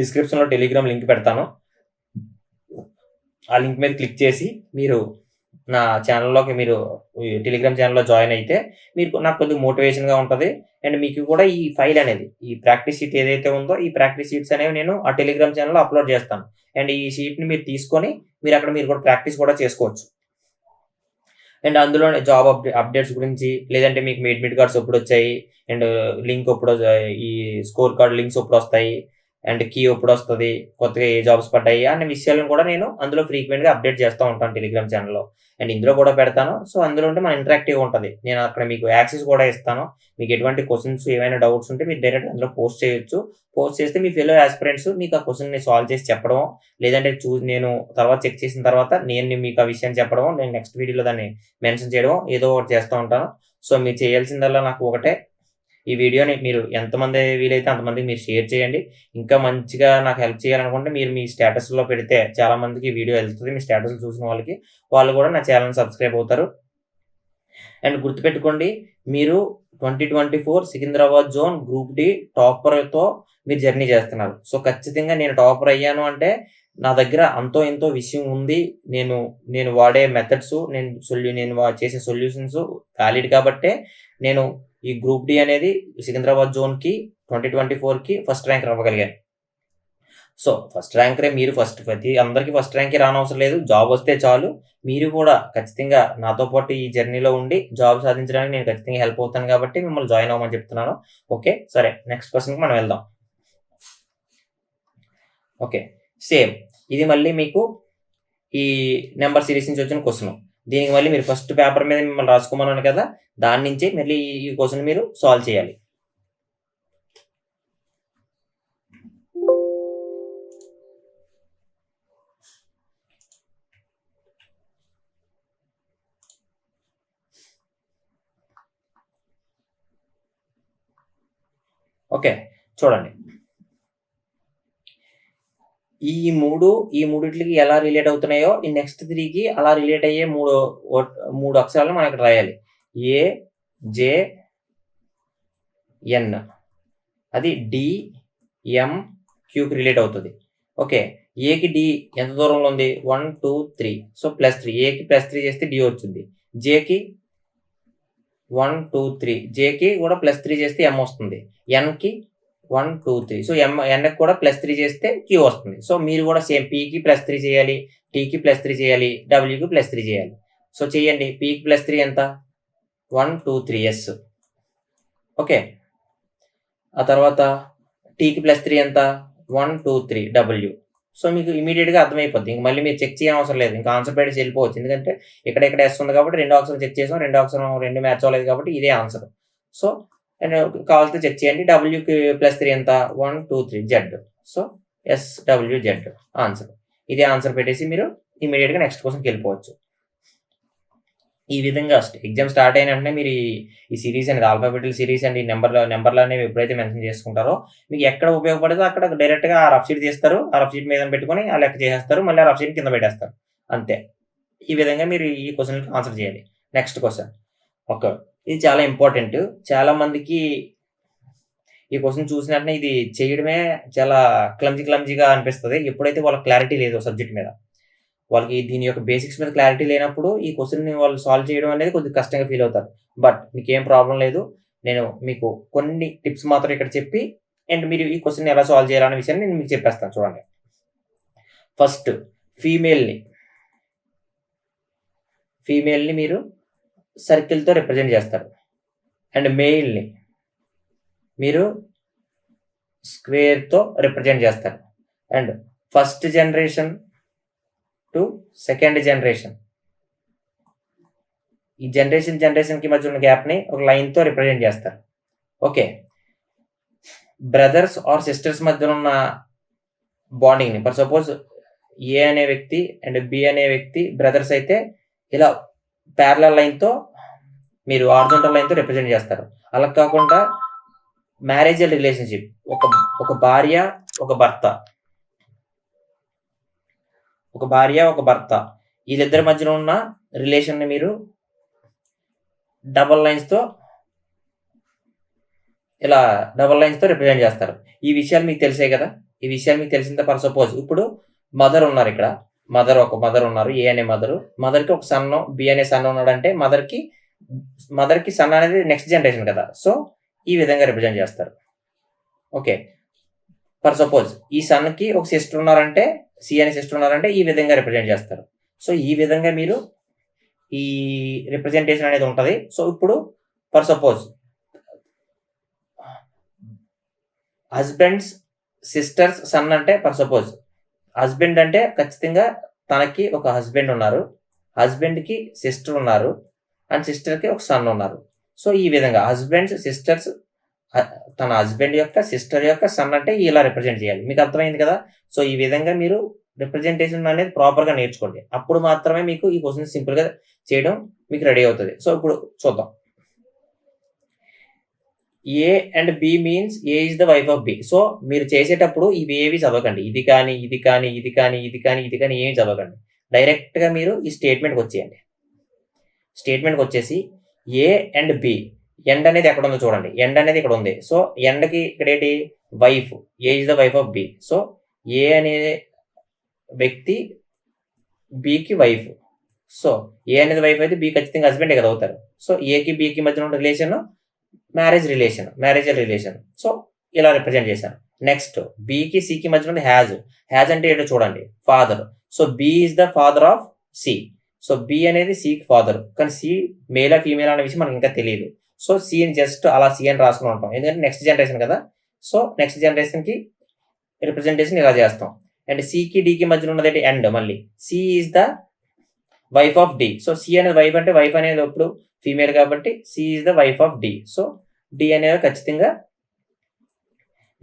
డిస్క్రిప్షన్లో టెలిగ్రామ్ లింక్ పెడతాను, ఆ లింక్ మీద క్లిక్ చేసి మీరు నా ఛానల్‌లోకి మీరు ఈ టెలిగ్రామ్ ఛానల్‌లో జాయిన్ అయితే మీకు నాకు కొద్దిగా మోటివేషన్‌గా ఉంటది. అండ్ మీకు కూడా ఈ ఫైల్ అనేది ఈ ప్రాక్టీస్ షీట్ ఏదైతే ఉందో ఈ ప్రాక్టీస్ షీట్స్ అనేవి నేను ఆ టెలిగ్రామ్ ఛానల్‌లో అప్‌లోడ్ చేస్తాను. అండ్ ఈ షీట్‌ని మీరు తీసుకొని మీరు కూడా ప్రాక్టీస్ కూడా చేసుకోవచ్చు. అండ్ అందులోనే జాబ్ అప్డేట్స్ గురించి లేదంటే మీకు మీ అడ్మిట్ కార్డ్స్ ఎప్పుడొచ్చాయి అండ్ లింక్ ఎప్పుడు ఈ స్కోర్ కార్డ్ లింక్స్ ఎప్పుడొస్తాయి అండ్ కీ ఎప్పుడొస్తది, కొత్తగా ఏ జాబ్స్ పడ్డాయి అన్న విషయాలను కూడా నేను అందులో ఫ్రీక్వెంట్‌గా అప్డేట్ చేస్తా ఉంటాను టెలిగ్రామ్ ఛానెల్‌లో. అండ్ ఇందులో కూడా పెడతాను. సో, అందులో ఉంటే మన ఇంటరాక్టివ్‌గా ఉంటది. నేను అక్కడ మీకు యాక్సెస్ కూడా ఇస్తాను. మీకు ఎటువంటి క్వెషన్స్ ఏమైనా డౌట్స్ ఉంటే మీరు డైరెక్ట్‌గా అందులో పోస్ట్ చేయొచ్చు. పోస్ట్ చేస్తే మీ ఫెలో యాస్పిరెంట్స్ మీకు ఆ క్వెషన్‌ని సాల్వ్ చేసి చెప్పడం, లేదంటే నేను తర్వాత చెక్ చేసిన తర్వాత నేను మీకు ఆ విషయాన్ని చెప్పడం, నేను నెక్స్ట్ వీడియోలో దాన్ని మెన్షన్ చేయడం ఏదో ఒకటి చేస్తూ ఉంటాను. సో, మీరు చేయాల్సిందల్లా నాకు ఒకటే ఈ వీడియోని మీరు ఎంతమంది వీలైతే అంతమందికి మీరు షేర్ చేయండి. ఇంకా మంచిగా నాకు హెల్ప్ చేయాలనుకుంటే మీరు మీ స్టేటస్‌లో పెడితే చాలా మందికి ఈ వీడియో ఎళ్తది. మీ స్టేటస్‌లు చూసిన వాళ్ళకి. వాళ్ళు కూడా నా ఛానెల్‌ని సబ్స్క్రైబ్ అవుతారు. అండ్ గుర్తుపెట్టుకోండి మీరు 2024 సికింద్రాబాద్ జోన్ గ్రూప్ డి టాపర్‌తో మీరు జర్నీ చేస్తున్నారు. సో, ఖచ్చితంగా నేను టాపర్ అయ్యాను అంటే నా దగ్గర అంతో ఇంతో విషయం ఉంది. నేను నేను వాడే మెథడ్స్ నేను చేసే సొల్యూషన్స్ వాలిడ్ కాబట్టే నేను ఈ గ్రూప్ డి అనేది సికింద్రాబాద్ జోన్‌కి 2024కి ఫస్ట్ ర్యాంకర్ అవ్వగలిగాను. సో, ఫస్ట్ ర్యాంకరే మీరు అందరికి ఫస్ట్ ర్యాంకే రానవసరం లేదు. జాబ్ వస్తే చాలు. మీరు కూడా ఖచ్చితంగా నాతో పాటు ఈ జర్నీలో ఉండి జాబ్ సాధించడానికి నేను ఖచ్చితంగా హెల్ప్ అవుతాను కాబట్టి మిమ్మల్ని జాయిన్ అవ్వమని చెప్తున్నాను. ఓకే. సరే నెక్స్ట్ క్వెషన్‌కి మనం వెళ్దాం. ఓకే. సేమ్ ఇది మళ్ళీ మీకు ఈ నంబర్ సీరీస్ నుంచి వచ్చిన క్వెషన్. దీనికి మళ్ళీ మీరు ఫస్ట్ పేపర్ మీద మిమ్మల్ని రాసుకోమన్నాను కదా! దాని నుంచే మళ్ళీ ఈ క్వెషన్ మీరు సాల్వ్ చేయాలి. ఓకే. చూడండి. ఈ మూడిట్లకి ఎలా రిలేట్ అవుతున్నాయో ఈ నెక్స్ట్ 3కి అలా రిలేట్ అయ్యే 3 అక్షరాలను మనం ఇక్కడ రాయాలి. ఏ, జే, ఎన్. అది డి, ఎం, క్యూకి రిలేట్ అవుతది. ఓకే. ఏకి డి ఎంత దూరంలో ఉంది? 1, 2, 3. సో, +3 ఏకి +3 చేస్తే డి వచ్చింది. జేకి 1, 2, 3 జేకి కూడా +3 చేస్తే ఎం వస్తుంది. ఎన్‌కి 1, 2, 3 సో, ఎన్‌కి కూడా +3 చేస్తే క్యూ వస్తుంది. సో, మీరు కూడా సేమ్ పీకి +3 చేయాలి. టీకి +3 చేయాలి. డబ్ల్యూకి +3 చేయాలి. సో, చేయండి. పీకి +3 ఎంత? 1, 2, 3 ఎస్. ఓకే. ఆ తర్వాత టీకి +3 ఎంత? 1, 2, 3 డబ్ల్యూ. సో, మీకు ఇమ్మీడియేట్‌గా అర్థమైపోద్ది. ఇంక మళ్ళీ మీరు చెక్ చేయనవసరం లేదు. ఇంకా ఆన్సర్ పెట్టేసి వెళ్ళిపోవచ్చు. ఎందుకంటే ఇక్కడ ఎస్ ఉంది కాబట్టి రెండో అక్షరం చెక్ చేసాం. రెండో అక్షరం 2 మ్యాచ్ అవ్వలేదు కాబట్టి ఇదే ఆన్సర్. సో, అండ్ కావాల్సితే చెక్ చేయండి. డబ్ల్యూకి +3 ఎంత? 1, 2, 3 జెడ్. So, SWZ answer. ఇదే ఆన్సర్ పెట్టేసి మీరు ఇమ్మీడియేట్‌గా నెక్స్ట్ క్వెషన్‌కి వెళ్ళిపోవచ్చు. ఈ విధంగా ఎగ్జామ్ స్టార్ట్ అయిన వెంటనే మీరు ఈ సిరీస్ అనేది ఆల్ఫాబెటికల్ సిరీస్ అండ్ ఈ నంబర్లు అనేవి ఎప్పుడైతే మెన్షన్ చేసుకుంటారో మీకు ఎక్కడ ఉపయోగపడదో అక్కడ డైరెక్ట్‌గా ఆ రఫ్ షీట్ తీస్తారు. ఆ రఫ్ షీట్ మీద పెట్టుకొని ఆ లెక్క చేసేస్తారు. మళ్ళీ ఆ రఫ్ షీట్ కింద పెట్టేస్తారు. అంతే. ఈ విధంగా మీరు ఈ క్వెషన్‌కి ఆన్సర్ చేయాలి. Next question. ఓకే. ఇది చాలా ఇంపార్టెంట్. చాలా మందికి ఈ క్వెషన్ చూసిన వెంటనే ఇది చేయడమే చాలా క్లమ్జీగా అనిపిస్తది. ఎప్పుడైతే వాళ్ళకి క్లారిటీ లేదో సబ్జెక్ట్ మీద. వాళ్ళకి దీని యొక్క బేసిక్స్ మీద క్లారిటీ లేనప్పుడు ఈ క్వెషన్‌ని వాళ్ళు సాల్వ్ చేయడం అనేది కొద్దిగా కష్టంగా ఫీల్ అవుతారు. బట్ మీకేం ప్రాబ్లమ్ లేదు. నేను మీకు కొన్ని టిప్స్ మాత్రం ఇక్కడ చెప్పి అండ్ మీరు ఈ క్వెషన్‌ని ఎలా సాల్వ్ చేయాలనే విషయాన్ని నేను మీకు చెప్పేస్తాను చూడండి. ఫస్ట్ ఫీమేల్‌ని మీరు సర్కిల్‌తో రిప్రజెంట్ చేస్తారు. అండ్ మెయిల్‌ని మీరు స్క్వేర్‌తో రిప్రజెంట్ చేస్తారు. And first generation to second generation. ఈ జనరేషన్‌కి మధ్య ఉన్న గ్యాప్‌ని ఒక లైన్‌తో రిప్రజెంట్ చేస్తారు. ఓకే. బ్రదర్స్ ఆర్ సిస్టర్స్ మధ్యన ఉన్న బాండింగ్‌ని ఫర్ సపోజ్ ఏ అనే వ్యక్తి అండ్ బి అనే వ్యక్తి బ్రదర్స్ అయితే ఇలా పారలెల్ లైన్‌తో మీరు హారిజాంటల్ లైన్‌తో రిప్రజెంట్ చేస్తారు. అలా కాకుండా మ్యారేజల్ రిలేషన్‌షిప్ ఒక భార్య, ఒక భర్త. ఒక భార్య, ఒక భర్త. వీళ్ళిద్దరి మధ్యన ఉన్న రిలేషన్‌ని మీరు డబుల్ లైన్స్‌తో రిప్రజెంట్ చేస్తారు. ఈ విషయాలు మీకు తెలిసాయి కదా! ఈ విషయాలు మీకు తెలిసిన ఫర్ సపోజ్ ఇప్పుడు మదర్ ఉన్నారిక్కడ. ఒక మదర్ ఉన్నారు, ఏ అనే మదర్కి ఒక సన్, బి అనే సన్ ఉన్నాడంటే మదర్కి సన్ అనేది నెక్స్ట్ జనరేషన్ కదా, సో ఈ విధంగా రిప్రజెంట్ చేస్తారు. ఓకే, ఫర్ సపోజ్ ఈ సన్కి ఒక సిస్టర్ ఉన్నారంటే, సి అనే సిస్టర్ ఉన్నారంటే ఈ విధంగా రిప్రజెంట్ చేస్తారు. సో ఈ విధంగా మీరు ఈ రిప్రజెంటేషన్ అనేది ఉంటుంది. సో ఇప్పుడు for suppose husband's sister's son అంటే, ఫర్ సపోజ్ హస్బెండ్ అంటే ఖచ్చితంగా తనకి ఒక హస్బెండ్ ఉన్నారు, హస్బెండ్కి సిస్టర్ ఉన్నారు, అండ్ సిస్టర్కి ఒక సన్ ఉన్నారు. సో ఈ విధంగా హస్బెండ్స్ సిస్టర్స్, తన హస్బెండ్ యొక్క సిస్టర్ యొక్క సన్ అంటే ఇలా రిప్రజెంట్ చేయాలి. మీకు అర్థమైంది కదా. సో ఈ విధంగా మీరు రిప్రజెంటేషన్ అనేది ప్రాపర్గా నేర్చుకోండి. అప్పుడు మాత్రమే మీకు ఈ క్వశ్చన్ సింపుల్గా చేయడం మీకు రెడీ అవుతుంది. సో ఇప్పుడు చూద్దాం. A and B means A is the wife of B. So మీరు చేసేటప్పుడు ఇవి ఏవి చదవకండి. ఇది కానీ ఏమి చదవకండి. డైరెక్ట్గా మీరు ఈ స్టేట్మెంట్కి వచ్చేయండి. స్టేట్మెంట్కి వచ్చేసి ఏ అండ్ బి, ఎండ్ అనేది ఎక్కడ ఉందో చూడండి. ఎండ్ అనేది ఇక్కడ ఉంది. సో ఎండ్కి ఇక్కడ ఏంటి, wife, A is the wife of B. So A అనే వ్యక్తి బికి వైఫ్. సో ఏ అనేది వైఫ్ అయితే బి ఖచ్చితంగా హస్బెండే కదా అవుతారు. సో ఏకి బికి మధ్యన ఉన్న రిలేషన్ మ్యారేజల్ రిలేషన్. సో ఇలా రిప్రజెంట్ చేశాను. నెక్స్ట్ బికి సికి మధ్యన ఉంది హ్యాజ్ అంటే ఏంటో చూడండి, father. So B is the father of C. So B అనేది సికి ఫాదర్, కానీ సి మేలా ఫీమేల్ అనే విషయం మనకి ఇంకా తెలియదు. సో సిని జస్ట్ అలా సి అని రాసుకుని ఉంటాం, ఎందుకంటే నెక్స్ట్ జనరేషన్ కదా. సో నెక్స్ట్ జనరేషన్కి రిప్రజెంటేషన్ ఇలా చేస్తాం. అండ్ సికి డికి మధ్యన ఉన్నది ఎండ్, మళ్ళీ C is the wife of D. So C అనేది వైఫ్ అంటే వైఫ్ అనేది ఇప్పుడు ఫీమేల్ కాబట్టి C is the wife of D. So D అనేది ఖచ్చితంగా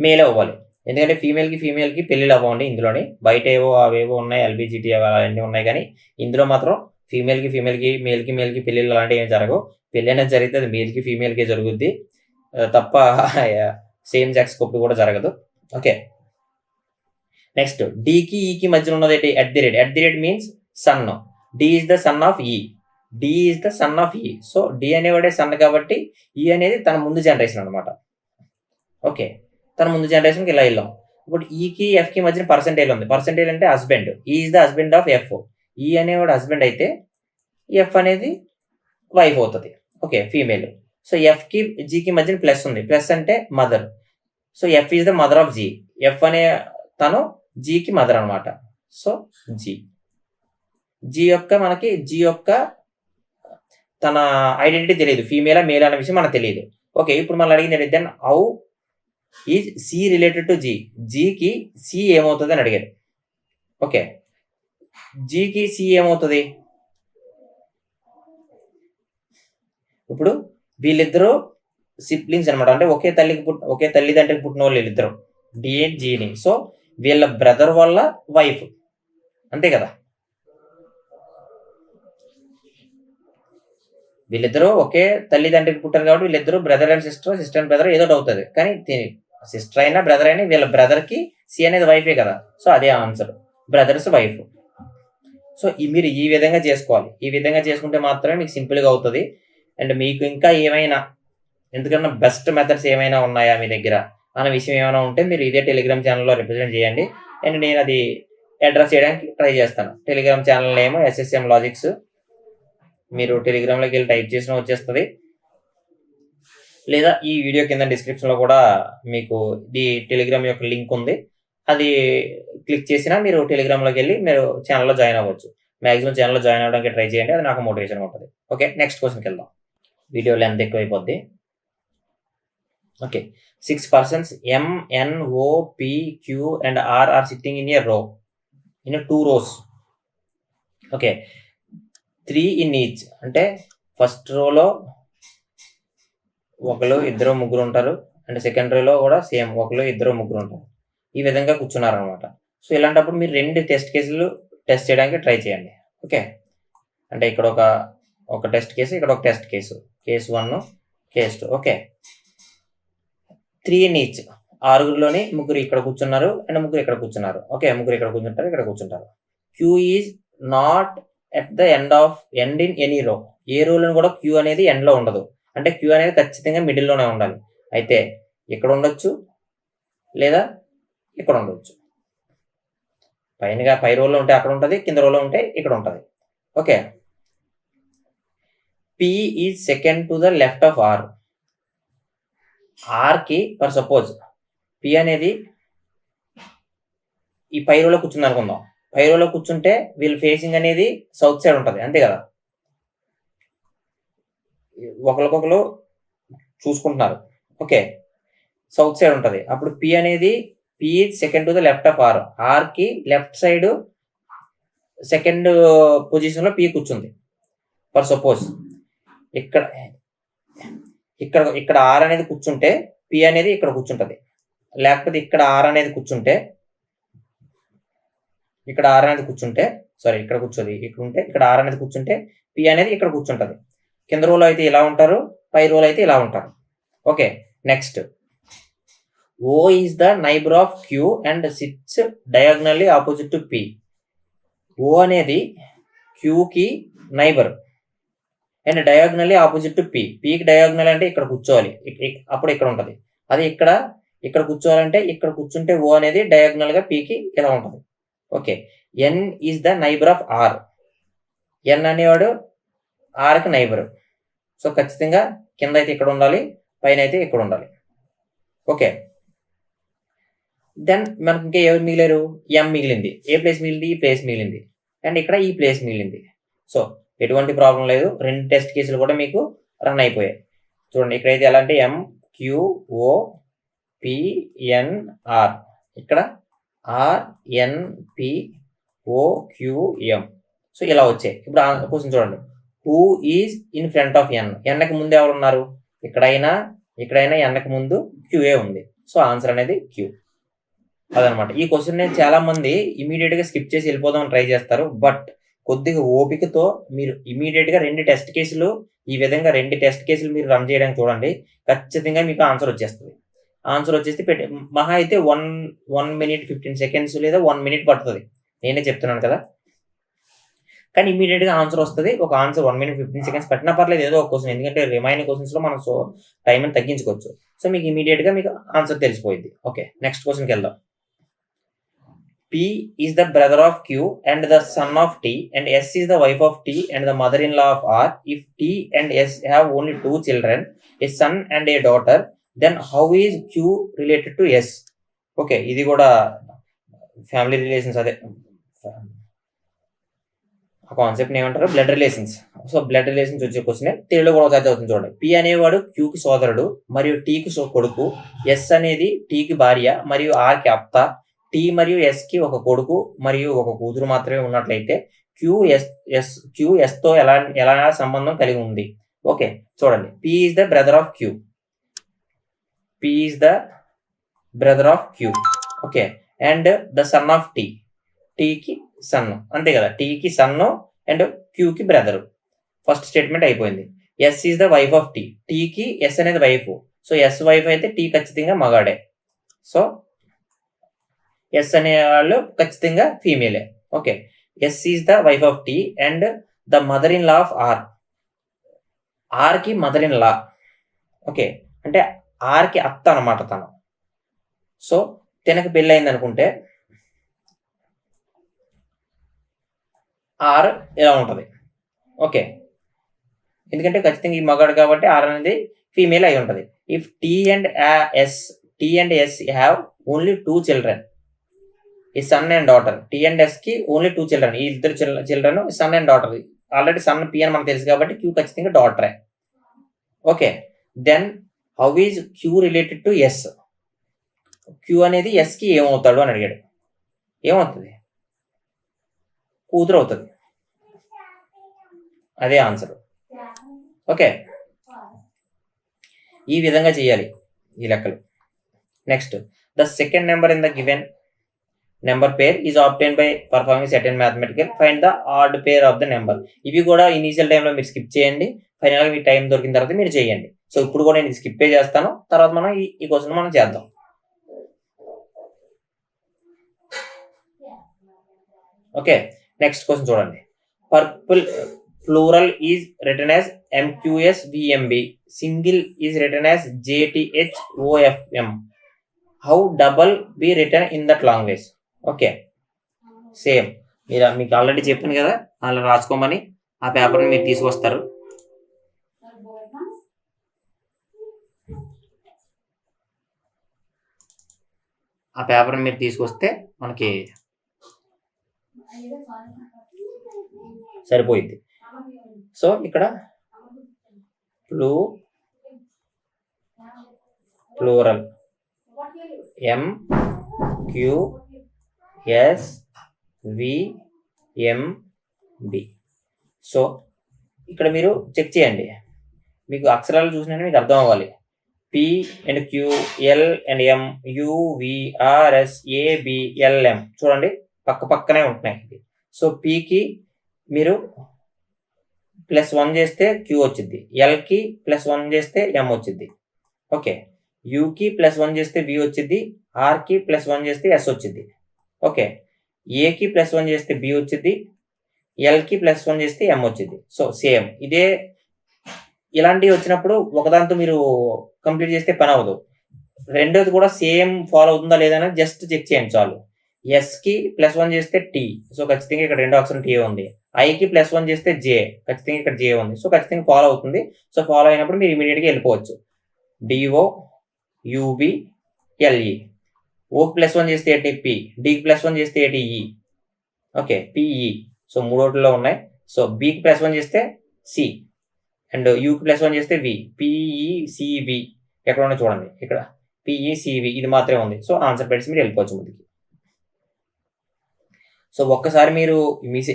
మేల్ అవ్వాలి, ఎందుకంటే ఫీమేల్కి పెళ్ళిళ్ళు అవ్వండి ఇందులోని. బయట అవేవో ఉన్నాయి, ఎల్బిజిటి అవన్నీ ఉన్నాయి, కానీ ఇందులో మాత్రం ఫీమేల్కి మేల్కి పెళ్ళిళ్ళు అలాంటివి ఏం జరగవు. పెళ్ళి అనేది జరిగితే అది మేల్కి ఫీమేల్కి జరుగుద్ది తప్ప సేమ్ సెక్స్ కపుల్ కూడా జరగదు. ఓకే, నెక్స్ట్ డికి ఈకి మధ్యన ఉన్నది ఏంటి, at the rate means son. D is the son of E. So D అనేవాడే సన్ కాబట్టి ఈ అనేది తన ముందు జనరేషన్ అనమాట. ఓకే, తన ముందు జనరేషన్కి ఇలా వెళ్ళాం. ఇప్పుడు ఈకి ఎఫ్కి మధ్యన పర్సెంటేజ్ ఉంది. పర్సెంటేజ్ అంటే husband, E is the husband of F. E అనేవాడు హస్బెండ్ అయితే ఎఫ్ అనేది వైఫ్ అవుతుంది. Okay, female. సో ఎఫ్కి జీకి మధ్యన ప్లస్ ఉంది. ప్లస్ అంటే mother. So F is the mother of G. F అనే తను జీకి మదర్ అనమాట. సో జీ యొక్క తన ఐడెంటిటీ తెలియదు, ఫీమేలా మేల్ అనే విషయం మనకు తెలియదు. ఓకే, ఇప్పుడు మనం అడిగింది ఏంటి, then how is C related to G. జీకి సి ఏమవుతుంది అని అడిగారు. ఓకే, జీకి సి ఏమవుతుంది, ఇప్పుడు వీళ్ళిద్దరూ సిబ్లింగ్స్ అనమాట. అంటే ఒకే తల్లిదండ్రులకు పుట్టిన వాళ్ళు వీళ్ళిద్దరు, డి అండ్ జీని. సో వీళ్ళ బ్రదర్ వల్ల వైఫ్, అంతే కదా. వీళ్ళిద్దరూ ఒకే తల్లిదండ్రికి పుట్టారు కాబట్టి వీళ్ళిద్దరూ brother and sister and brother ఏదో అవుతుంది. కానీ సిస్టర్ అయినా బ్రదర్ అయినా వీళ్ళ బ్రదర్కి సి అనేది వైఫే కదా. సో అదే ఆన్సర్, బ్రదర్స్ వైఫ్. సో మీరు ఈ విధంగా చేసుకోవాలి. ఈ విధంగా చేసుకుంటే మాత్రమే మీకు సింపుల్గా అవుతుంది. అండ్ మీకు ఇంకా ఏమైనా ఎందుకన్నా బెస్ట్ మెథడ్స్ ఏమైనా ఉన్నాయా మీ దగ్గర అన్న విషయం ఏమైనా ఉంటే మీరు ఇదే టెలిగ్రామ్ ఛానల్లో రిప్రజెంట్ చేయండి. అండ్ నేను అది అడ్రస్ చేయడానికి ట్రై చేస్తాను. Telegram channel name SSM logics. మీరు టెలిగ్రామ్లోకి వెళ్ళి టైప్ చేసినా వచ్చేస్తుంది, లేదా ఈ వీడియో కింద డిస్క్రిప్షన్లో కూడా మీకు ఈ టెలిగ్రామ్ యొక్క లింక్ ఉంది. అది క్లిక్ చేసినా మీరు టెలిగ్రామ్లోకి వెళ్ళి మీరు ఛానల్లో జాయిన్ అవ్వచ్చు. మ్యాక్సిమం ఛానల్లో జాయిన్ అవ్వడానికి ట్రై చేయండి, అది నాకు మోటివేషన్ ఉంటుంది. ఓకే, నెక్స్ట్ క్వశ్చన్కి వెళ్దాం. వీడియో లెంత్ ఎక్కువైపోద్ది. Okay, 6 persons M, N, O, P, Q and R are sitting in a row, in a 2 rows. Okay, 3 in each. అంటే ఫస్ట్ రోలో ఒకరు ఇద్దరు ముగ్గురు ఉంటారు, అండ్ సెకండ్ రోలో కూడా సేమ్ ఒకరు ఇద్దరు ముగ్గురు ఉంటారు. ఈ విధంగా కూర్చున్నారు అనమాట. సో ఇలాంటప్పుడు మీరు 2 టెస్ట్ కేసులు టెస్ట్ చేయడానికి ట్రై చేయండి. ఓకే, అంటే ఇక్కడ ఒక టెస్ట్ కేసు, ఇక్కడ ఒక test case, case 1, case 2. Okay, 3 in each. 6గురిలోని ముగ్గురు ఇక్కడ కూర్చున్నారు అండ్ ముగ్గురు ఇక్కడ కూర్చున్నారు. ఓకే, ముగ్గురు ఇక్కడ కూర్చుంటారు, ఇక్కడ కూర్చుంటారు. Q is not at the end in any row. ఏ రోలో కూడా Q అనేది ఎండ్లో ఉండదు. అంటే Q అనేది ఖచ్చితంగా మిడిల్లోనే ఉండాలి. అయితే ఇక్కడ ఉండొచ్చు లేదా ఇక్కడ ఉండొచ్చు. పై రోలో ఉంటే అక్కడ ఉంటుంది, కింద రోలో ఉంటే ఇక్కడ ఉంటుంది. Okay, P is second to the left of R. ఆర్కి ఫర్ సపోజ్ P అనేది ఈ పై రోలో కూర్చుంది అనుకుందాం. పై రోలో కూర్చుంటే వీళ్ళ ఫేసింగ్ అనేది సౌత్ సైడ్ ఉంటుంది, అంతే కదా, ఒకరికొకరు చూసుకుంటున్నారు. ఓకే, సౌత్ సైడ్ ఉంటుంది. అప్పుడు P అనేది P second to the left of R. ఆర్కి లెఫ్ట్ సైడ్ సెకండ్ పొజిషన్లో P కూర్చుంది. ఫర్ సపోజ్ ఇక్కడ ఇక్కడ ఇక్కడ ఆర్ అనేది కూర్చుంటే P అనేది ఇక్కడ కూర్చుంటుంది. లేకపోతే ఇక్కడ ఆర్ అనేది కూర్చుంటే ఇక్కడ ఆర్ అనేది కూర్చుంటే ఇక్కడ కూర్చోది, ఇక్కడ ఉంటే ఇక్కడ ఆర్ అనేది కూర్చుంటే P అనేది ఇక్కడ కూర్చుంటుంది. కింద రోలో అయితే ఇలా ఉంటారు, పై రోలో అయితే ఇలా ఉంటారు. Okay, next O is the neighbour of Q and sits diagonally opposite to P. O అనేది Qకి neighbour and diagonally opposite to P. Pకి డయాగ్నల్ అంటే ఇక్కడ కూర్చోవాలి, అప్పుడు ఇక్కడ ఉంటుంది. అది ఇక్కడ కూర్చోవాలంటే ఇక్కడ కూర్చుంటే O అనేది డయాగ్నల్గా Pకి ఇలా ఉంటుంది. Okay, N is the neighbour of R. N అనేవాడు Rకి నైబర్. సో ఖచ్చితంగా కింద అయితే ఇక్కడ ఉండాలి, పైన అయితే ఇక్కడ ఉండాలి. ఓకే, దెన్ మనకి ఇంకా ఎవరు మిగిలారు? M మిగిలింది. ఏ ప్లేస్ మిగిలింది? ఈ ప్లేస్ మిగిలింది. అండ్ ఇక్కడ ఈ ప్లేస్ మిగిలింది. సో ఎటువంటి ప్రాబ్లం లేదు, 2 టెస్ట్ కేసులు కూడా మీకు రన్ అయిపోయాయి. చూడండి, ఇక్కడైతే ఎలా అంటే MQOPNR, ఇక్కడ RNPOQM. సో ఇలా వచ్చాయి. ఇప్పుడు క్వశ్చన్ చూడండి, who is in front of N? Nకి ముందు ఎవరు ఉన్నారు? ఇక్కడైనా Nకి ముందు QA ఉంది. సో ఆన్సర్ అనేది Q. అదనమాట. ఈ క్వశ్చన్ నేను చాలా మంది ఇమీడియట్గా స్కిప్ చేసి వెళ్ళిపోదాం ట్రై చేస్తారు. బట్ కొద్దిగా ఓపికతో మీరు ఇమీడియట్గా 2 టెస్ట్ కేసులు ఈ విధంగా 2 టెస్ట్ కేసులు మీరు రన్ చేయడానికి చూడండి. ఖచ్చితంగా మీకు ఆన్సర్ వచ్చేస్తుంది. ఆన్సర్ వచ్చేసి మహా అయితే 1 minute 15 seconds లేదా 1 minute పడుతుంది. నేనే చెప్తున్నాను కదా, కానీ ఇమీడియట్గా ఆన్సర్ వస్తుంది. ఒక ఆన్సర్ 1 minute 15 seconds పట్టినా పర్లేదు, ఏదో ఒక క్వశ్చన్, ఎందుకంటే రిమైనింగ్ క్వశ్చన్స్లో మనం టైం అని తగ్గించుకోవచ్చు. సో మీకు ఇమీడియట్గా మీకు ఆన్సర్ తెలిసిపోయింది. ఓకే, నెక్స్ట్ క్వశ్చన్కి వెళ్దాం. P is the brother of Q and the son of T, and S is the wife of T and the mother-in-law of R. If T and S have only 2 children, a son and a daughter, then how is Q related to S? Okay, ఇది కూడా ఫ్యామిలీ రిలేషన్స్, అదే ఆ కాన్సెప్ట్ ఏమంటారు, blood relations. So blood relations వచ్చే క్వశ్చన్ తెలుగులో కూడా ఒకసారి చదువుతుంది చూడండి. P అనేవాడు Qకి సోదరుడు మరియు Tకి కొడుకు. S అనేది Tకి భార్య మరియు Rకి అత్త. T మరియు Sకి ఒక కొడుకు మరియు ఒక కూతురు మాత్రమే ఉన్నట్లయితే Q Sతో ఎలా సంబంధం కలిగి ఉంది? ఓకే, చూడండి, P is the brother of Q. P is the brother of Q. Okay, and the son of T. Tకి సన్, అంతే కదా, Tకి సన్ అండ్ Qకి బ్రదరు. ఫస్ట్ స్టేట్మెంట్ అయిపోయింది. S is the wife of T. Tకి S అనేది వైఫ్. సో S వైఫ్ అయితే T ఖచ్చితంగా మగాడే. సో S అనే వాళ్ళు ఖచ్చితంగా ఫీమేలే. Okay, S is the wife of T and the mother in law of R. Rకి mother in law. Okay, అంటే Rకి అత్త అనమాట తను. సో తనకి పెళ్ళి అయింది అనుకుంటే R ఇలా ఉంటుంది. ఓకే, ఎందుకంటే ఖచ్చితంగా ఈ మగాడు కాబట్టి R అనేది ఫీమేల్ అయి ఉంటుంది. If T and S have only 2 children, ఈ son and daughter. T and Sకి ఓన్లీ 2 children, ఈ ఇద్దరు children son and daughter. Already son P అని మనకు తెలుసు కాబట్టి Q ఖచ్చితంగా డాటరే. Okay, then how is Q related to S? Q అనేది Sకి ఏమవుతాడు అని అడిగాడు. ఏమవుతుంది? కూతురు అవుతుంది. అదే ఆన్సర్. ఓకే, ఈ విధంగా చేయాలి ఈ లెక్కలు. Next, the second number in the given number pair is obtain by performing certain mathematical. Find the odd pair of the number. ఇవి కూడా ఇనీషియల్ టైంలో మీరు స్కిప్ చేయండి, ఫైనల్గా మీ టైం దొరికిన తర్వాత మీరు చేయండి. సో ఇప్పుడు కూడా నేను స్కిప్ చేస్తాను, తర్వాత మనం ఈ క్వశ్చన్ మనం చేద్దాం. ఓకే, నెక్స్ట్ క్వశ్చన్ చూడండి. Purple plural is return as MQSVMB. Single is return as JTHOFM. How double B return in that language? Okay, same మీకు ఆల్రెడీ చెప్పాను కదా, అలా రాసుకోమని. ఆ పేపర్ని మీరు తీసుకొస్తారు. ఆ పేపర్ని మీరు తీసుకొస్తే మనకి సరిపోయింది. సో ఇక్కడ ప్లూరల్ MQSVMB. సో ఇక్కడ మీరు చెక్ చేయండి, మీకు అక్షరాలు చూసినా మీకు అర్థం అవ్వాలి. P and Q, L and M, U, V, R, S, A, B, L, M. చూడండి పక్క పక్కనే ఉంటున్నాయి. సో Pకి మీరు +1 చేస్తే Q వచ్చింది, Lకి +1 చేస్తే M వచ్చింది. ఓకే, Uకి +1 చేస్తే V వచ్చింది, Rకి +1 చేస్తే S వచ్చింది. ఓకే, Aకి +1 చేస్తే B వచ్చింది, Lకి +1 చేస్తే M వచ్చింది. సో సేమ్ ఇదే. ఇలాంటివి వచ్చినప్పుడు ఒకదాంతో మీరు కంప్లీట్ చేస్తే పని అవ్వదు. రెండోది కూడా సేమ్ ఫాలో అవుతుందా లేదా అని జస్ట్ చెక్ చేయండి చాలు. ఎస్కి +1 చేస్తే టీ, సో ఖచ్చితంగా ఇక్కడ రెండో అక్షరం టీ ఉంది. ఐకి +1 చేస్తే జే, ఖచ్చితంగా ఇక్కడ జే ఉంది. సో ఖచ్చితంగా ఫాలో అవుతుంది. సో ఫాలో అయినప్పుడు మీరు ఇమీడియట్గా వెళ్ళిపోవచ్చు. DO UB ఎల్ఈ. ఓకి +1 చేస్తే ఏంటి పి, డికి +1 చేస్తే ఏంటి ఈ. Okay, PE. సో మూడోట్లో ఉన్నాయి. సో బికి +1 చేస్తే సి అండ్ యూకి +1 చేస్తే వి. పిఈసివి ఎక్కడ ఉన్నా చూడండి, ఇక్కడ పిఈసివి ఇది మాత్రమే ఉంది. సో ఆన్సర్ పెట్టి మీరు వెళ్ళిపోవచ్చు ముందుకి. సో ఒక్కసారి మీరు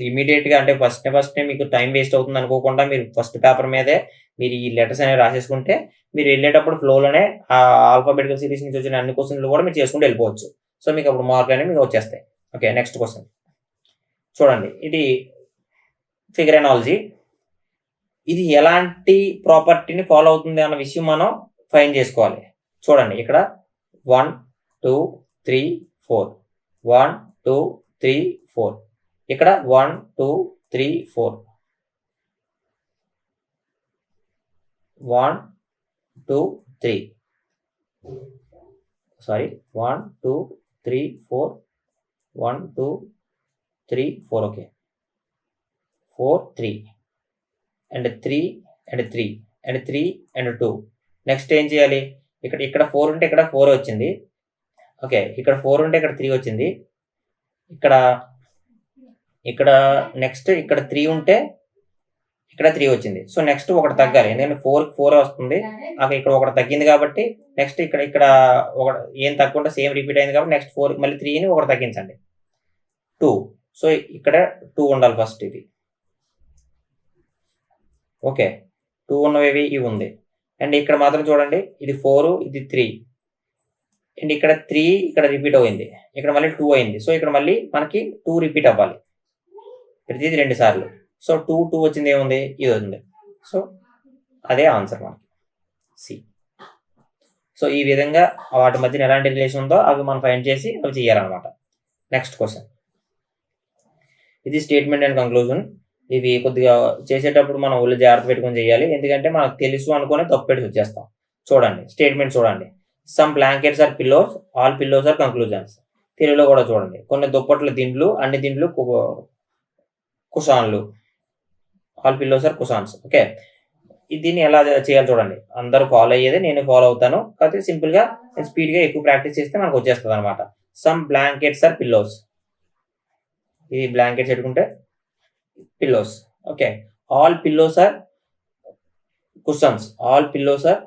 ఇమీడియట్గా అంటే ఫస్ట్ మీకు టైం వేస్ట్ అవుతుంది అనుకోకుండా మీరు ఫస్ట్ పేపర్ మీదే మీరు ఈ లెటర్స్ అనేవి రాసేసుకుంటే మీరు వెళ్ళేటప్పుడు ఫ్లోలోనే ఆ ఆల్ఫాబెటికల్ సిరీస్ నుంచి వచ్చిన అన్ని క్వశ్చన్లు కూడా మీరు చేసుకుంటూ వెళ్ళిపోవచ్చు. సో మీకు అప్పుడు మార్కులు అనేవి మీకు వచ్చేస్తాయి. ఓకే, నెక్స్ట్ క్వశ్చన్ చూడండి. ఇది ఫిగర్ ఎనాలజీ. ఇది ఎలాంటి ప్రాపర్టీని ఫాలో అవుతుంది అన్న విషయం మనం ఫైండ్ చేసుకోవాలి. చూడండి ఇక్కడ 1 2 3 4 1 2 3 4, ఇక్కడ 1 2 3 4 1 2 3 sorry 1 2 3 4 1 2 3 4. Okay, 4 3 and 3 and 3 and 3 and 2. Next ఏం చేయాలి, ఇక్కడ 4 ఉంటే ఇక్కడ 4 వచ్చింది. ఓకే, ఇక్కడ 4 ఉంటే ఇక్కడ 3 వచ్చింది. ఇక్కడ నెక్స్ట్ ఇక్కడ 3 ఉంటే ఇక్కడ 3 వచ్చింది. సో నెక్స్ట్ ఒకటి తగ్గాలి, ఎందుకంటే 4కి 4 వస్తుంది. అక్కడ ఇక్కడ ఒకటి తగ్గింది కాబట్టి నెక్స్ట్ ఇక్కడ ఒక ఏం తగ్గకుండా సేమ్ రిపీట్ అయింది కాబట్టి నెక్స్ట్ 4 మళ్ళీ 3ని ఒకటి తగ్గించండి 2. సో ఇక్కడ 2 ఉండాలి ఫస్ట్. ఇది ఓకే, 2 ఉన్నవి ఇవి ఉంది. అండ్ ఇక్కడ మాత్రం చూడండి, ఇది 4 ఇది 3 అండ్ ఇక్కడ 3 ఇక్కడ రిపీట్ అయింది, ఇక్కడ మళ్ళీ 2 అయింది. సో ఇక్కడ మళ్ళీ మనకి 2 రిపీట్ అవ్వాలి ప్రతిదీ 2 సార్లు. సో 2 2 వచ్చింది, ఏముంది ఇది ఉంది. సో అదే ఆన్సర్ మనకి సి. సో ఈ విధంగా వాటి మధ్యన ఎలాంటి రిలేషన్ ఉందో అవి మనం ఫైండ్ చేసి అవి చేయాలన్నమాట. నెక్స్ట్ క్వశ్చన్, ఇది స్టేట్మెంట్ అండ్ కంక్లూజన్. ఇవి కొద్దిగా చేసేటప్పుడు మనం ఒళ్ళు జాగ్రత్త పెట్టుకొని చేయాలి, ఎందుకంటే మనకు తెలుసు అనుకుని తప్పు పెట్టి వచ్చేస్తాం. చూడండి స్టేట్మెంట్ చూడండి. Some blankets are pillows, all pillows are conclusions. తెలుగులో కూడా చూడండి, కొన్ని దుప్పట్ల దిండ్లు, అన్ని దిండ్లు కుషాన్లు. All pillows are cushions. Okay, దీన్ని ఎలా చేయాలి చూడండి. అందరూ ఫాలో అయ్యేది నేను ఫాలో అవుతాను, కాకపోతే సింపుల్గా స్పీడ్గా ఎక్కువ ప్రాక్టీస్ చేస్తే మనకు వచ్చేస్తుంది అనమాట. సమ్ బ్లాంకెట్స్ ఆర్ పిల్లోస్, ఇది బ్లాంకెట్స్ పెట్టుకుంటే pillows. Okay, all pillows are cushions, all pillows are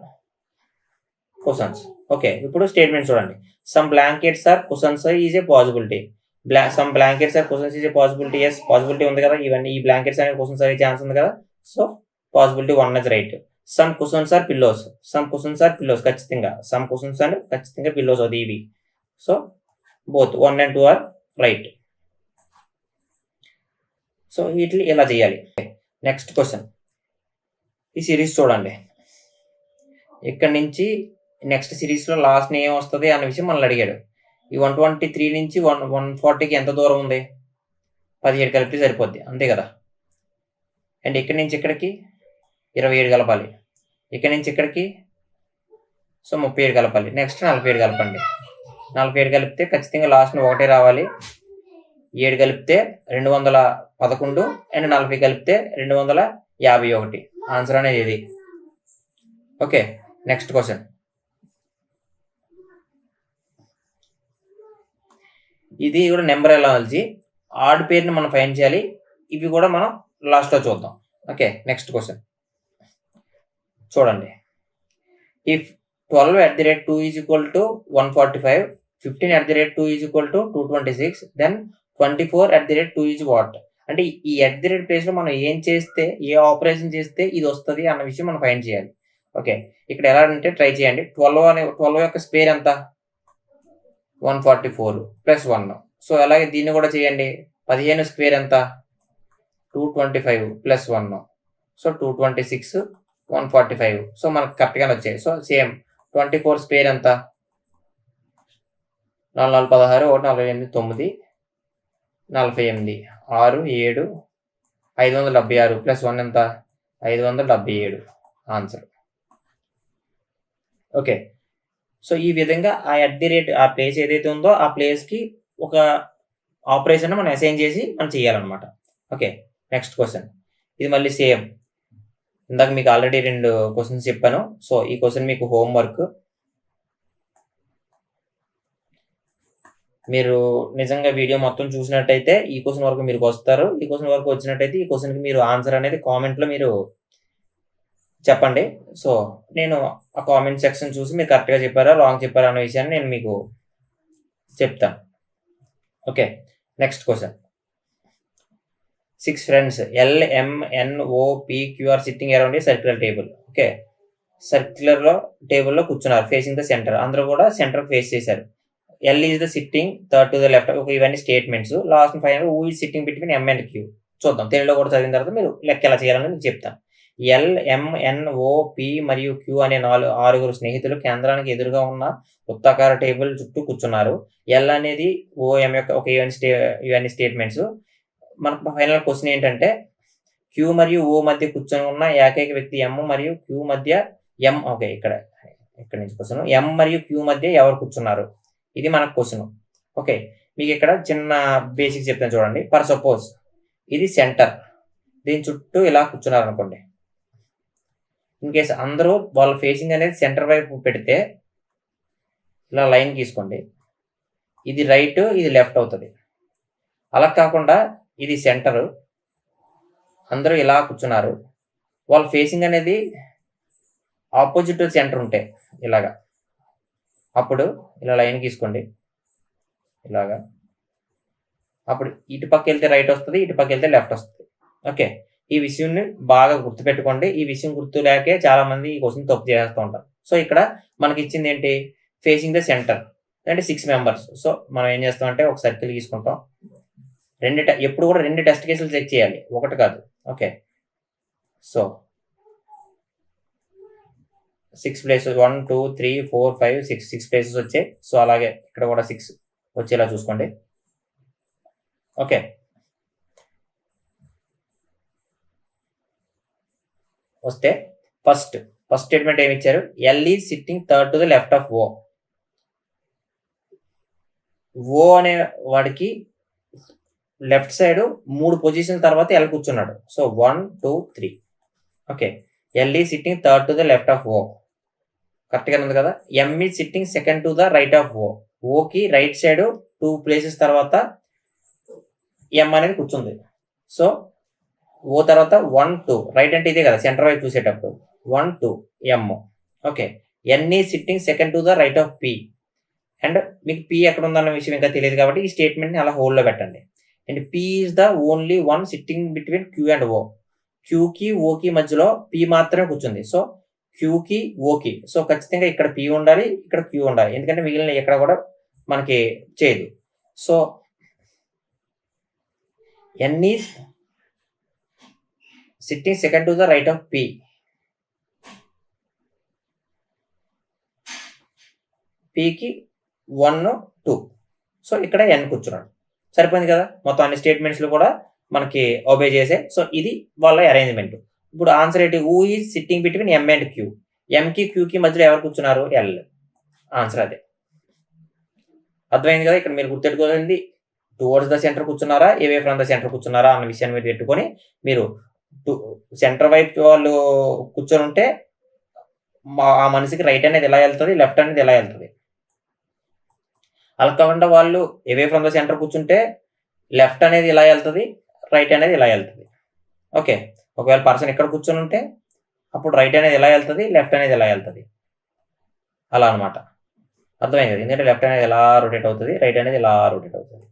cushions. Okay, ఇప్పుడు స్టేట్మెంట్ చూడండి. Some blankets are cushions is a possibility. Some blankets are cushions is a possibility. Yes, possibility ఉంది కదా, ఇవన్నీ ఈ బ్లాంకెట్స్ అనే కుషన్స్ అయ్యే ఛాన్స్ ఉంది కదా. So possibility 1 is right. Some cushions are pillows, some cushions are pillows, ఖచ్చితంగా సమ్ కుషన్స్ అండ్ ఖచ్చితంగా పిల్లోస్ అవుతాయి ఇవి. So both 1 and 2 are right. So వీటిని ఎలా చేయాలి. నెక్స్ట్ క్వశ్చన్, ఈ సిరీస్ చూడండి. ఇక్కడ నుంచి నెక్స్ట్ సిరీస్లో లాస్ట్ ఏం వస్తుంది అన్న విషయం మనల్ని అడిగాడు. ఈ 123 నుంచి 140కి ఎంత దూరం ఉంది, 17 కలిపితే సరిపోద్ది, అంతే కదా. అండ్ ఇక్కడి నుంచి ఇక్కడికి 27 కలపాలి, ఇక్కడి నుంచి ఇక్కడికి సో 37 కలపాలి. నెక్స్ట్ 47 కలపండి. 47 కలిపితే ఖచ్చితంగా లాస్ట్ 1 రావాలి. 7 కలిపితే 211 అండ్ 40 కలిపితే 251. ఆన్సర్ అనేది ఇది. Okay, next question. ఇది కూడా నెంబర్ ఎనాలజీ. ఆడ్ పేరుని మనం ఫైండ్ చేయాలి. ఇవి కూడా మనం లాస్ట్లో చూద్దాం. ఓకే, నెక్స్ట్ క్వశ్చన్ చూడండి. If 12 @ 2 = 145, 15 @ 2 = 226, then 24 @ 2 is what? అంటే ఈ @ ప్లేస్ లో మనం ఏం చేస్తే, ఏ ఆపరేషన్ చేస్తే ఇది వస్తుంది అన్న విషయం మనం ఫైండ్ చేయాలి. ఓకే, ఇక్కడ ఎలా అంటే ట్రై చేయండి. 12 యొక్క స్క్వేర్ ఎంత? 144 + 1. సో అలాగే దీన్ని కూడా చేయండి. 15 స్క్వేర్ ఎంత? 225 + 1. సో 226, 145. సో మనకు కరెక్ట్గానే వచ్చాయి. సో సేమ్ 24 స్క్వేర్ ఎంత? 4 4 16, 1 48, 9 48, 6 7, 576 + 1 ఎంత? 577. ఆన్సర్. ఓకే, సో ఈ విధంగా ఆ @ ఆ ప్లేస్ ఏదైతే ఉందో ఆ ప్లేస్కి ఒక ఆపరేషన్ మనం అసైన్ చేసి మనం చేయాలన్నమాట. Okay, next question. ఇది మళ్ళీ సేమ్. ఇందాక మీకు ఆల్రెడీ 2 క్వశ్చన్స్ చెప్పాను. సో ఈ క్వశ్చన్ మీకు హోంవర్క్. మీరు నిజంగా వీడియో మొత్తం చూసినట్టయితే ఈ క్వశ్చన్ వరకు మీరు వస్తారు. ఈ క్వశ్చన్ వరకు వచ్చినట్టయితే ఈ క్వశ్చన్కి మీరు ఆన్సర్ అనేది కామెంట్లో మీరు చెప్పండి. సో నేను ఆ కామెంట్ సెక్షన్ చూసి మీరు కరెక్ట్గా చెప్పారా రాంగ్ చెప్పారా అనే విషయాన్ని నేను మీకు చెప్తాను. Okay, next question. 6 friends L, M, N, O, P, Q are sitting around a circular table. Okay, సర్క్యులర్లో టేబుల్లో కూర్చున్నారు ఫేసింగ్ ద సెంటర్. అందరూ కూడా సెంటర్ ఫేస్ చేశారు. L is the sitting third to the left. Okay, ఇవన్నీ statements. Last final who is sitting between M and Q. చూద్దాం, తెలుగులో కూడా చదివిన తర్వాత మీరు లెక్క ఎలా చేయాలని మీకు చెప్తాను. L, M, N, O, P మరియు Q అనే 6 స్నేహితులు కేంద్రానికి ఎదురుగా ఉన్న వృత్తాకార టేబుల్ చుట్టూ కూర్చున్నారు. L అనేది O, M యొక్క ఒక ఇవన్నీ స్టేట్మెంట్స్. మనకు ఫైనల్ క్వశ్చన్ ఏంటంటే Q మరియు O మధ్య కూర్చొని ఉన్న ఏకైక వ్యక్తి M మరియు Q మధ్య M. ఓకే, ఇక్కడ నుంచి క్వశ్చన్. M మరియు Q మధ్య ఎవరు కూర్చున్నారు? ఇది మనకు క్వశ్చన్. ఓకే, మీకు ఇక్కడ చిన్న బేసిక్ చెప్తాను చూడండి. ఫర్ సపోజ్ ఇది సెంటర్, దీని చుట్టూ ఇలా కూర్చున్నారు అనుకోండి. ఇన్ కేస్ అందరూ వాళ్ళ ఫేసింగ్ అనేది సెంటర్ వైపు పెడితే ఇలా లైన్ గీసుకోండి. ఇది రైట్, ఇది లెఫ్ట్ అవుతుంది. అలా కాకుండా ఇది సెంటర్, అందరూ ఇలా కూర్చున్నారు. వాళ్ళ ఫేసింగ్ అనేది ఆపోజిట్ సెంటర్ ఉంటే ఇలాగా, అప్పుడు ఇలా లైన్ గీసుకోండి ఇలాగా. అప్పుడు ఇటు పక్క వెళ్తే రైట్ వస్తుంది, ఇటు పక్క వెళ్తే లెఫ్ట్ వస్తుంది. ఓకే, ఈ విషయాన్ని బాగా గుర్తుపెట్టుకోండి. ఈ విషయం గుర్తు లేకే చాలా మంది ఈ క్వశ్చన్ తప్పు చేస్తూ ఉంటారు. సో ఇక్కడ మనకి ఇచ్చింది ఏంటి? ఫేసింగ్ ద సెంటర్ అంటే 6 members. సో మనం ఏం చేస్తామంటే ఒక సర్కిల్ తీసుకుంటాం. ఎప్పుడు కూడా 2 టెస్ట్ కేసులు చెక్ చేయాలి, ఒకటి కాదు. ఓకే, సో 6 ప్లేసెస్ 1 2 3 4 5 6 ప్లేసెస్ వచ్చాయి. సో అలాగే ఇక్కడ కూడా 6 వచ్చేలా చూసుకోండి. ఓకే, వస్తే ఫస్ట్ స్టేట్మెంట్ ఏమి ఇచ్చారు? L is sitting third to the left of O. O అనే వాడికి లెఫ్ట్ సైడ్ 3 పొజిషన్ తర్వాత L కూర్చున్నాడు. So 1 2 3. Okay, L is sitting third to the left of O. కరెక్ట్గా ఉంది కదా. M is sitting second to the right of O. ఓకి రైట్ సైడ్ 2 ప్లేసెస్ తర్వాత M అనేది కూర్చుంది. సో O తర్వాత 1 2 రైట్ అంటే ఇదే కదా సెంటర్ వైపు చూసేటప్పుడు 1 2 M. Okay, N is sitting second to the right of P. And మీకు P ఎక్కడ ఉందన్న విషయం ఇంకా తెలియదు కాబట్టి ఈ స్టేట్మెంట్ని అలా హోల్డ్లో పెట్టండి. And P is the only one sitting between Q and O. Qకి Oకి మధ్యలో P మాత్రమే కూర్చుంది. సో Qకి Oకి సో ఖచ్చితంగా ఇక్కడ P ఉండాలి, ఇక్కడ Q ఉండాలి. ఎందుకంటే మిగిలిన ఎక్కడ కూడా మనకి చేయదు. So N is sitting second to the right of P. Pకి 1 2. So ఇక్కడ N కూర్చున్నాడు. సరిపోయింది కదా. మొత్తం అన్ని స్టేట్మెంట్స్లో కూడా మనకి ఒబే చేసే. సో ఇది వాళ్ళ అరేంజ్మెంట్. ఇప్పుడు ఆన్సర్ ఏంటి? Who is sitting between M and Q. Mకి Qకి మధ్యలో ఎవరు కూర్చున్నారు? L. ఆన్సర్ అదే. అర్థమైంది కదా. ఇక్కడ మీరు గుర్తెట్టుకోవాలండి టువర్డ్స్ ద సెంటర్ కూర్చున్నారా, ఏవే ఫ్రమ్ ద సెంటర్ కూర్చున్నారా అన్న విషయాన్ని మీరు పెట్టుకొని మీరు సెంటర్ వైపు వాళ్ళు కూర్చొని ఉంటే ఆ మనిషికి రైట్ అనేది ఎలా వెళ్తుంది, లెఫ్ట్ అనేది ఎలా వెళ్తుంది. అలా కాకుండా వాళ్ళు అవే ఫ్రమ్ ద సెంటర్ కూర్చుంటే లెఫ్ట్ అనేది ఇలా వెళ్తుంది, రైట్ అనేది ఇలా వెళ్తుంది. ఓకే, ఒకవేళ పర్సన్ ఇక్కడ కూర్చొని ఉంటే అప్పుడు రైట్ అనేది ఎలా వెళ్తుంది, లెఫ్ట్ అనేది ఎలా వెళ్తుంది, అలా అనమాట. అర్థమైంది కదా, ఎందుకంటే లెఫ్ట్ అనేది ఎలా రొటేట్ అవుతుంది, రైట్ అనేది ఎలా రొటేట్ అవుతుంది.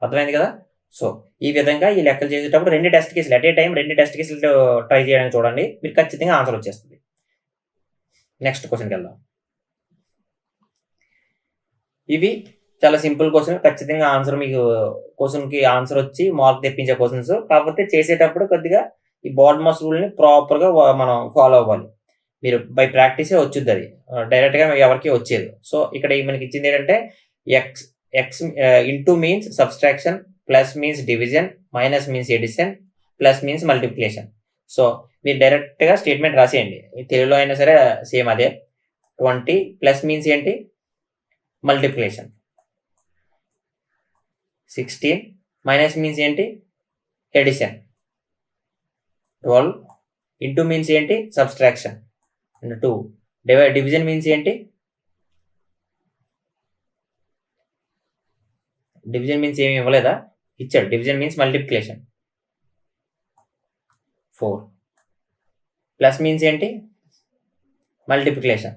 అర్థమైంది కదా. సో ఈ విధంగా ఈ లెక్కలు చేసేటప్పుడు 2 టెస్ట్ కేసులు అట్ ఏ టైం 2 టెస్ట్ కేసులు ట్రై చేయడానికి చూడండి, మీరు ఖచ్చితంగా ఆన్సర్ వచ్చేస్తుంది. నెక్స్ట్ క్వశ్చన్కి వెళ్దాం. ఇవి చాలా సింపుల్ క్వశ్చన్, ఖచ్చితంగా ఆన్సర్ మీకు క్వశ్చన్కి ఆన్సర్ వచ్చి మార్క్ తెప్పించే క్వశ్చన్స్. కాకపోతే చేసేటప్పుడు కొద్దిగా ఈ బాడ్మాస్ రూల్ని ప్రాపర్గా మనం ఫాలో అవ్వాలి. మీరు బై ప్రాక్టీసే వచ్చుద్ది, అది డైరెక్ట్గా ఎవరికి వచ్చేది. సో ఇక్కడ మనకి ఇచ్చింది ఏంటంటే X into means subtraction, plus means division, minus means addition, plus means multiplication. So మీరు డైరెక్ట్గా స్టేట్మెంట్ రాసేయండి, తెలుగులో అయినా సరే సేమ్ అదే. 20 ప్లస్ మీన్స్ ఏంటి, మల్టిప్లికేషన్. 16 మైనస్ మీన్స్ ఏంటి, ఎడిషన్. 12 ఇంటూ మీన్స్ ఏంటి, సబ్స్ట్రాక్షన్. 2 డివిజన్ మీన్స్ ఏంటి, డివిజన్ మీన్స్ ఏమి ఇవ్వలేదా, ఇచ్చాడు. Division means multiplication. 4 plus means ఏంటి, మల్టిప్లికేషన్.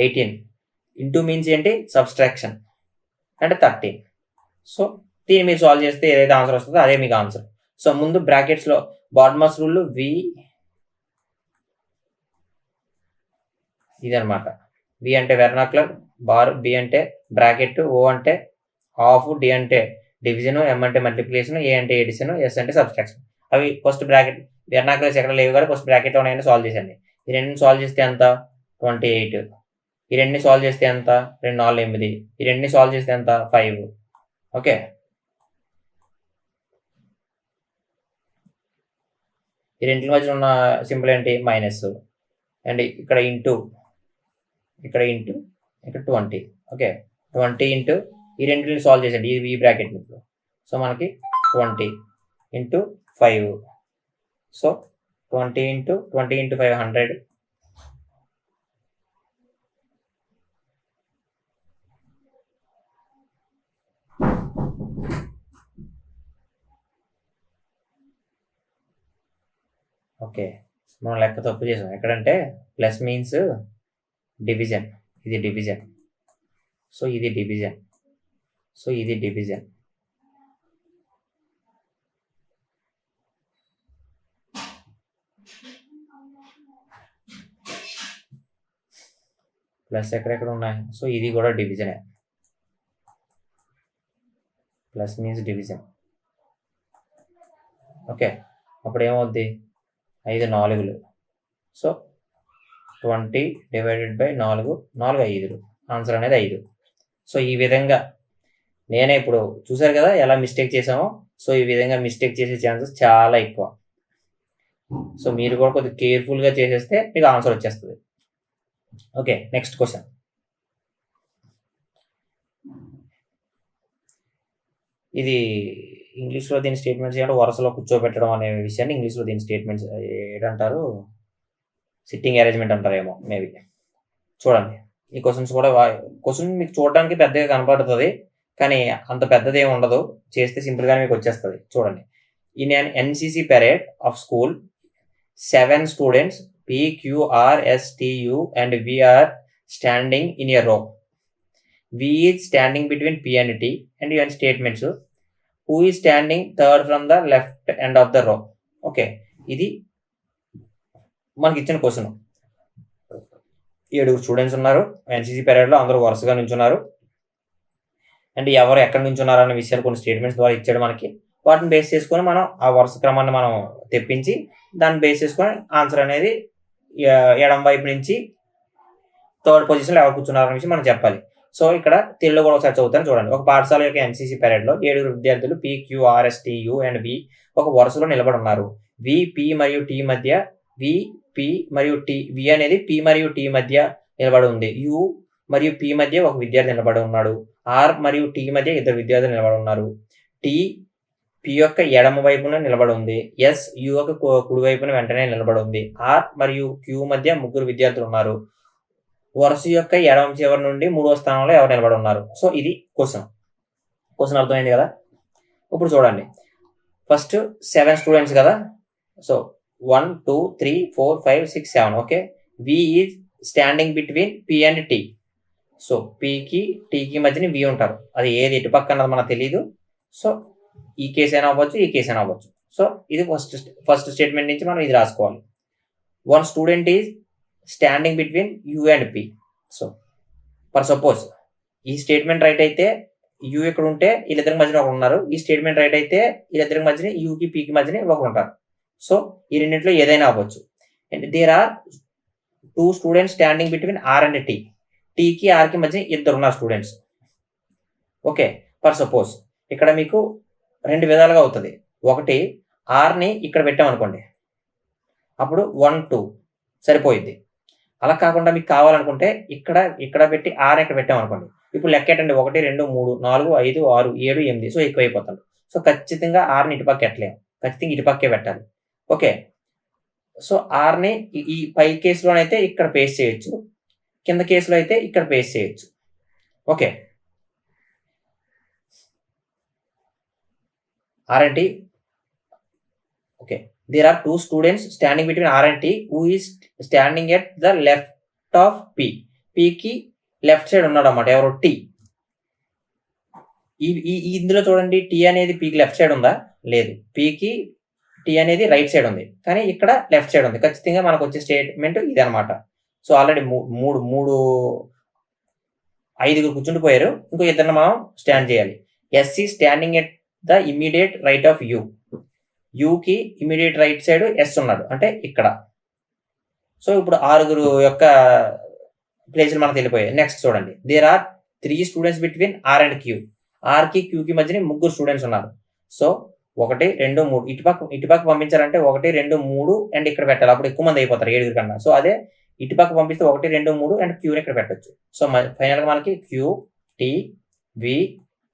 18 ఇంటూ మీన్స్ ఏంటి, సబ్స్ట్రాక్షన్ అంటే 13. సో దీన్ని మీరు సాల్వ్ చేస్తే ఏదైతే ఆన్సర్ వస్తుందో అదే మీకు ఆన్సర్. సో ముందు బ్రాకెట్స్లో బాడ్మాస్ రూల్ వి ఇదనమాట. వి అంటే వెర్నాక్యులర్, బార్, బి అంటే బ్రాకెట్, ఓ అంటే హాఫ్, డి అంటే డివిజన్, ఎం అంటే మల్టిప్లికేషన్, ఏ అంటే ఎడిషన్, ఎస్ అంటే సబ్స్ట్రాక్షన్. అవి ఫస్ట్ బ్రాకెట్ వెర్నాక్యులర్స్ ఎక్కడ లేవు కదా, ఫస్ట్ బ్రాకెట్లో ఉన్నాయని సాల్వ్ చేసండి. ఈ రెండుని సాల్వ్ చేస్తే ఎంత, 28. ఈ రెండుని సాల్వ్ చేస్తే ఎంత, 2 4 8. ఈ రెండుని సాల్వ్ చేస్తే ఎంత, 5. ఓకే, ఈ రెండింటి మధ్య ఉన్న సింపుల్ ఏంటి, మైనస్. అండ్ ఇక్కడ ఇంటూ, ఇక్కడ ఇంటూ, ఇక్కడ 20. ఓకే, 20 ఇంటూ ఈ రెండింటిని సాల్వ్ చేసేయండి ఈ బ్రాకెట్ మీకు. సో మనకి 20 ఇంటూ 5. So 20 into 5 100. ఓకే, మనం లెక్క తప్పు చేసాం. ఎక్కడంటే ప్లస్ మీన్స్ డివిజన్, ఇది డివిజన్. సో ఇది డివిజన్, సో ఇది డివిజన్. ప్లస్ ఎక్కడెక్కడ ఉన్నాయి, సో ఇది కూడా డివిజనే. Plus means division. ఓకే, అప్పుడు ఏమవుద్ది, 5 4లు. So 20 divided by 4, 4 5. ఆన్సర్ అనేది 5. సో ఈ విధంగా నేనే ఇప్పుడు చూసారు కదా ఎలా మిస్టేక్ చేసామో. సో ఈ విధంగా మిస్టేక్ చేసే ఛాన్సెస్ చాలా ఎక్కువ. సో మీరు కూడా కొద్దిగా కేర్ఫుల్గా చేసేస్తే మీకు ఆన్సర్ వచ్చేస్తుంది. Okay, next question. ఇది ఇంగ్లీష్లో దీని స్టేట్మెంట్స్ ఏంటంటే వరుసలో కూర్చోబెట్టడం అనే విషయాన్ని ఇంగ్లీష్లో దీని స్టేట్మెంట్స్ ఏంటంటారు, సిట్టింగ్ అరేంజ్మెంట్ అంటారేమో మేబీ. చూడండి ఈ క్వశ్చన్స్ కూడా, క్వశ్చన్ మీకు చూడడానికి పెద్దగా కనపడుతుంది కానీ అంత పెద్దది ఏమి ఉండదు, చేస్తే సింపుల్గానే మీకు వచ్చేస్తుంది. చూడండి, in an NCC parade of school 7 students PQRSTU and V are standing in a row. V is standing between P and T and UN statements. Who is standing third from the left end of the row? Okay, ఇది మనకి ఇచ్చిన క్వశ్చన్. 7 స్టూడెంట్స్ ఉన్నారు ఎన్సిసి పెరేడ్లో, అందరూ వరుసగా నించున్నారు. అండ్ ఎవరు ఎక్కడ నించున్నారు అనే విషయాలు కొన్ని స్టేట్మెంట్స్ ద్వారా ఇచ్చాడు మనకి. వాటిని బేస్ చేసుకొని మనం ఆ వరుస క్రమాన్ని మనం తెప్పించి దాన్ని బేస్ చేసుకొని ఆన్సర్ అనేది ఎడం వైపు నుంచి థర్డ్ పొజిషన్లో ఎవరు కూర్చున్నారనే విషయం మనం చెప్పాలి. సో ఇక్కడ తెలుగులో కూడా ఒకసారి చదువుతాను చూడండి. ఒక పాఠశాల యొక్క ఎన్సీసీ పెరేడ్లో 7 విద్యార్థులు PQRSTU అండ్ V ఒక వరుసలో నిలబడి ఉన్నారు. V, P మరియు T మధ్య, V, P మరియు T, V అనేది P మరియు T మధ్య నిలబడి ఉంది. U మరియు పి మధ్య ఒక విద్యార్థి నిలబడి ఉన్నాడు. ఆర్ మరియు టి మధ్య ఇద్దరు విద్యార్థులు నిలబడి ఉన్నారు. టి పి యొక్క ఎడమ వైపున నిలబడి ఉంది. ఎస్ యు యొక్క కుడి వైపున వెంటనే నిలబడి ఉంది. ఆర్ మరియు క్యూ మధ్య ముగ్గురు విద్యార్థులు ఉన్నారు. వరుస యొక్క ఎడమ చివరి నుండి 3వ స్థానంలో ఎవరు నిలబడి ఉన్నారు. సో ఇది క్వశ్చన్ అర్థమైంది కదా. ఇప్పుడు చూడండి, ఫస్ట్ 7 స్టూడెంట్స్ కదా. So 1 2 3 4 5 6 7. Okay, V is standing between P and T. So పికి టీకి మధ్యని వి ఉంటారు. అది ఏది ఎటు పక్క అన్నది మనకు తెలియదు. సో ఈ కేసు అయినా అవ్వచ్చు, ఈ కేసు అయినా అవ్వచ్చు. సో ఇది ఫస్ట్ స్టేట్మెంట్ నుంచి మనం ఇది రాసుకోవాలి. 1 student is standing between you and P. So for suppose ఈ స్టేట్మెంట్ రైట్ అయితే యూ ఇక్కడ ఉంటే వీళ్ళిద్దరికి మధ్యన ఒకరు ఉన్నారు. ఈ స్టేట్మెంట్ రైట్ అయితే వీళ్ళిద్దరికి మధ్యన యూకి పీకి మధ్యన ఒకరు ఉంటారు. సో ఈ రెండింటిలో ఏదైనా అవ్వచ్చు. And there are 2 students standing between R and T. టీకి ఆర్కి మధ్య ఇద్దరు ఉన్నారు స్టూడెంట్స్. ఓకే, ఫర్ సపోజ్ ఇక్కడ మీకు 2 విధాలుగా అవుతుంది. ఒకటి, ఆర్ని ఇక్కడ పెట్టామనుకోండి, అప్పుడు 1 2 సరిపోయిద్ది. అలా కాకుండా మీకు కావాలనుకుంటే ఇక్కడ పెట్టి ఆర్ ఇక్కడ పెట్టామనుకోండి, ఇప్పుడు లెక్కేటండి 1 2 3 4 5 6 7 8. సో ఎక్కువైపోతాడు. సో ఖచ్చితంగా ఆర్ని ఇటుపక్క ఎట్టలేము, ఖచ్చితంగా ఇటుపక్కే పెట్టాలి. ఓకే, సో ఆర్ని ఈ పై కేసులోనైతే ఇక్కడ పేస్ట్ చేయొచ్చు, కింద కేసులో అయితే ఇక్కడ పేస్ట్ చేయొచ్చు. Okay, R and T. Okay, there are 2 students standing between R and T who is standing at the left of P. Pకి లెఫ్ట్ సైడ్ ఉన్నాడు అన్నమాట ఎవరు, టీ. ఇందులో చూడండి, టీ అనేది పీకి లెఫ్ట్ సైడ్ ఉందా? లేదు. పీకి టీ అనేది రైట్ సైడ్ ఉంది, కానీ ఇక్కడ లెఫ్ట్ సైడ్ ఉంది. ఖచ్చితంగా మనకు వచ్చే స్టేట్మెంట్ ఇది అనమాట. సో ఆల్రెడీ ఐదుగురు కూర్చుండిపోయారు, ఇంకో ఇద్దరిని మనం స్టాండ్ చేయాలి. S is standing at the immediate right of U. యూకి ఇమీడియట్ రైట్ సైడ్ ఎస్ ఉన్నాడు, అంటే ఇక్కడ. సో ఇప్పుడు 6 యొక్క ప్లేసులు మనకు వెళ్ళిపోయాయి. నెక్స్ట్ చూడండి, there are 3 students between R and Q. ఆర్కి క్యూకి మధ్యన 3 స్టూడెంట్స్ ఉన్నారు. సో 1 2 3 ఇటుపక్క పంపించాలంటే 1 2 3 అండ్ ఇక్కడ పెట్టాలి, అప్పుడు ఎక్కువ మంది అయిపోతారు 7 కన్నా. సో అదే ఇటుపక్క పంపిస్తే 1 2 3 అండ్ క్యూని ఇక్కడ పెట్టచ్చు. సో ఫైనల్గా మనకి Q T V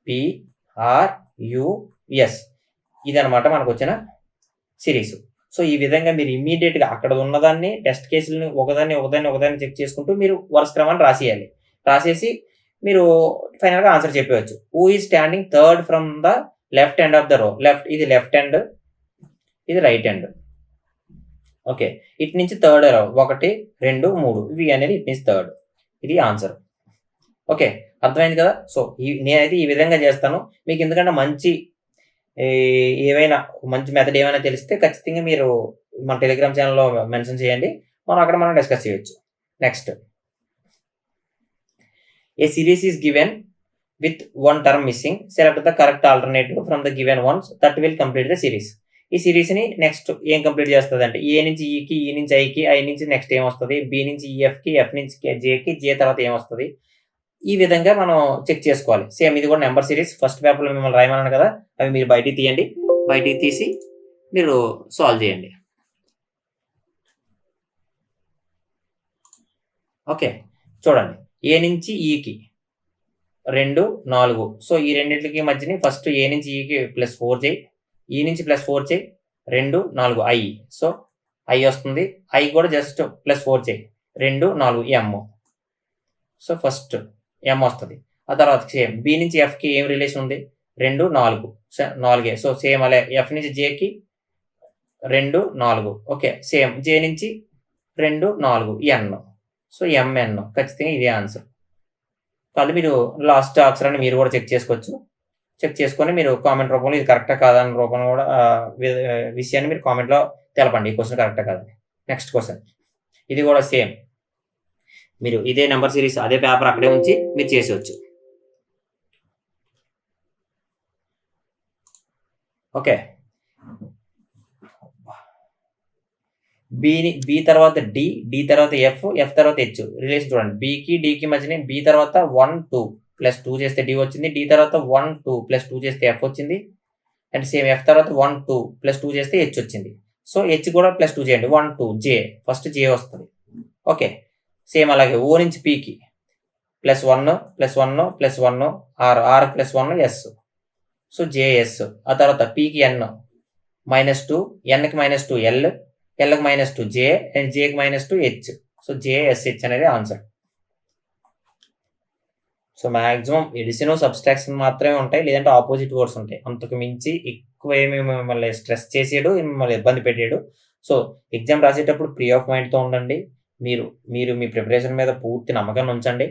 P R U S ఇదనమాట మనకు వచ్చిన సిరీస్. సో ఈ విధంగా మీరు ఇమ్మీడియట్గా అక్కడ ఉన్నదాన్ని టెస్ట్ కేసులని ఒకదాన్ని చెక్ చేసుకుంటూ మీరు వరుస క్రమాన్ని రాసేయాలి. రాసేసి మీరు ఫైనల్గా ఆన్సర్ చెప్పవచ్చు. Who is standing third from the left end of the రో. లెఫ్ట్ ఇది లెఫ్ట్ హ్యాండ్, ఇది రైట్ హ్యాండ్. ఓకే, ఇటు నుంచి థర్డ్ 1 2 3 వి అనేది ఇటు నుంచి థర్డ్. ఇది ఆన్సర్. ఓకే, అర్థమైంది కదా. సో నేనైతే ఈ విధంగా చేస్తాను. మీకు ఎందుకంటే మంచి మెథడ్ ఏమైనా తెలిస్తే ఖచ్చితంగా మీరు మన టెలిగ్రామ్ ఛానల్లో మెన్షన్ చేయండి, మనం డిస్కస్ చేయొచ్చు. Next, A series is given with 1 term missing. Select the correct alternative from the given once that will complete the series. ఈ సిరీస్ని నెక్స్ట్ ఏం కంప్లీట్ చేస్తుంది అంటే, ఏ నుంచి ఈకి, ఈ నుంచి ఐకి, ఐ నుంచి నెక్స్ట్ ఏమొస్తుంది, బి నుంచి ఈఎఫ్కి, ఎఫ్ నుంచి జేకి, జే తర్వాత ఏమొస్తుంది. ఈ విధంగా మనం చెక్ చేసుకోవాలి. సేమ్ ఇది కూడా నెంబర్ సిరీస్. ఫస్ట్ పేపర్లో మిమ్మల్ని రాయమన్నాను కదా, అవి మీరు బయటికి తీయండి. బయటికి తీసి మీరు సాల్వ్ చేయండి. ఓకే, చూడండి, ఏ నుంచి ఈకి 2 4. సో ఈ రెండింటికి మధ్యని ఫస్ట్ ఏ నుంచి ఈకి +4 చేయి, ఈ నుంచి +4 చేయి, 2 4 ఐ. సో ఐ వస్తుంది. ఐ కూడా జస్ట్ +4 చేయి, 2 4 ఎమ్. సో ఫస్ట్ ఎమ్ వస్తుంది. ఆ తర్వాత సేమ్ బి నుంచి ఎఫ్కి ఏం రిలేషన్ ఉంది, 2 4 సో సేమ్ అలా ఎఫ్ నుంచి జేకి 2 4. ఓకే, సేమ్ జే నుంచి 2 4 ఎన్. సో ఎంఎన్ ఖచ్చితంగా ఇదే ఆన్సర్. కాదు మీరు లాస్ట్ అక్షరాన్ని మీరు కూడా చెక్ చేసుకోవచ్చు. చెక్ చేసుకొని మీరు కామెంట్ రూపంలో ఇది కరెక్టా కాదా అన్న రూపంలో కూడా విషయాన్ని మీరు కామెంట్లో తెలపండి, ఈ క్వశ్చన్ కరెక్టా కాదని. నెక్స్ట్ క్వశ్చన్, ఇది కూడా సేమ్. మీరు ఇదే నెంబర్ సిరీస్ అదే పేపర్ అక్కడే ఉంచి మీరు చేసేవచ్చు. ఓకే, బి తర్వాత డి తర్వాత ఎఫ్ తర్వాత హెచ్ రిలేషన్ చూడండి. బికి డికి మధ్యనే బి తర్వాత 1 2 +2 చేస్తే డి వచ్చింది. డి తర్వాత 1 2 +2 చేస్తే ఎఫ్ వచ్చింది. అండ్ సేమ్ ఎఫ్ తర్వాత 1 2 +2 చేస్తే హెచ్ వచ్చింది. సో హెచ్ కూడా +2 చేయండి, 1 2 జే. ఫస్ట్ జే వస్తుంది. ఓకే, సేమ్ అలాగే ఓ నుంచి పీకి +1 +1 +1 R +1 S. So JS. ఆ తర్వాత Pకి N -2, Nకి -2 L, Lకి -2 J అండ్ Jకి -2 H. సో JSH అనేది answer. So maximum addition subtraction మాత్రమే ఉంటాయి, లేదంటే ఆపోజిట్ వర్డ్స్ ఉంటాయి. అంతకు మించి ఎక్కువ ఏమి మిమ్మల్ని స్ట్రెస్ చేసాడు, మిమ్మల్ని ఇబ్బంది పెట్టాడు. సో ఎగ్జామ్ రాసేటప్పుడు ఫ్రీ ఆఫ్ మైండ్తో ఉండండి. మీరు మీ ప్రిపరేషన్ మీద పూర్తి నమ్మకాన్ని ఉంచండి.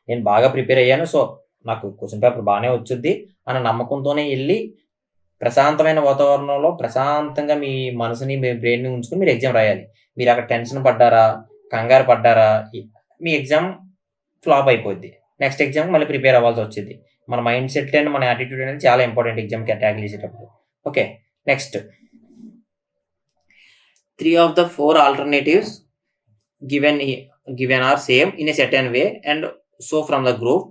నేను బాగా ప్రిపేర్ అయ్యాను, సో నాకు క్వశ్చన్ పేపర్ బాగానే వచ్చుద్ది అన్న నమ్మకంతోనే వెళ్ళి ప్రశాంతమైన వాతావరణంలో ప్రశాంతంగా మీ మనసుని, మీ బ్రెయిన్ని ఉంచుకొని మీరు ఎగ్జామ్ రాయాలి. మీరు అక్కడ టెన్షన్ పడ్డారా, కంగారు పడ్డారా, మీ ఎగ్జామ్ ఫ్లాప్ అయిపోద్ది. నెక్స్ట్ ఎగ్జామ్ మళ్ళీ ప్రిపేర్ అవ్వాల్సి వచ్చింది. మన మైండ్ సెట్ అండ్ మన యాటిట్యూడ్ అనేది చాలా ఇంపార్టెంట్ ఎగ్జామ్కి ట్యాకిల్ చేసేటప్పుడు. Okay, next 3 of the 4 alternatives given are same in a certain way, and so from the group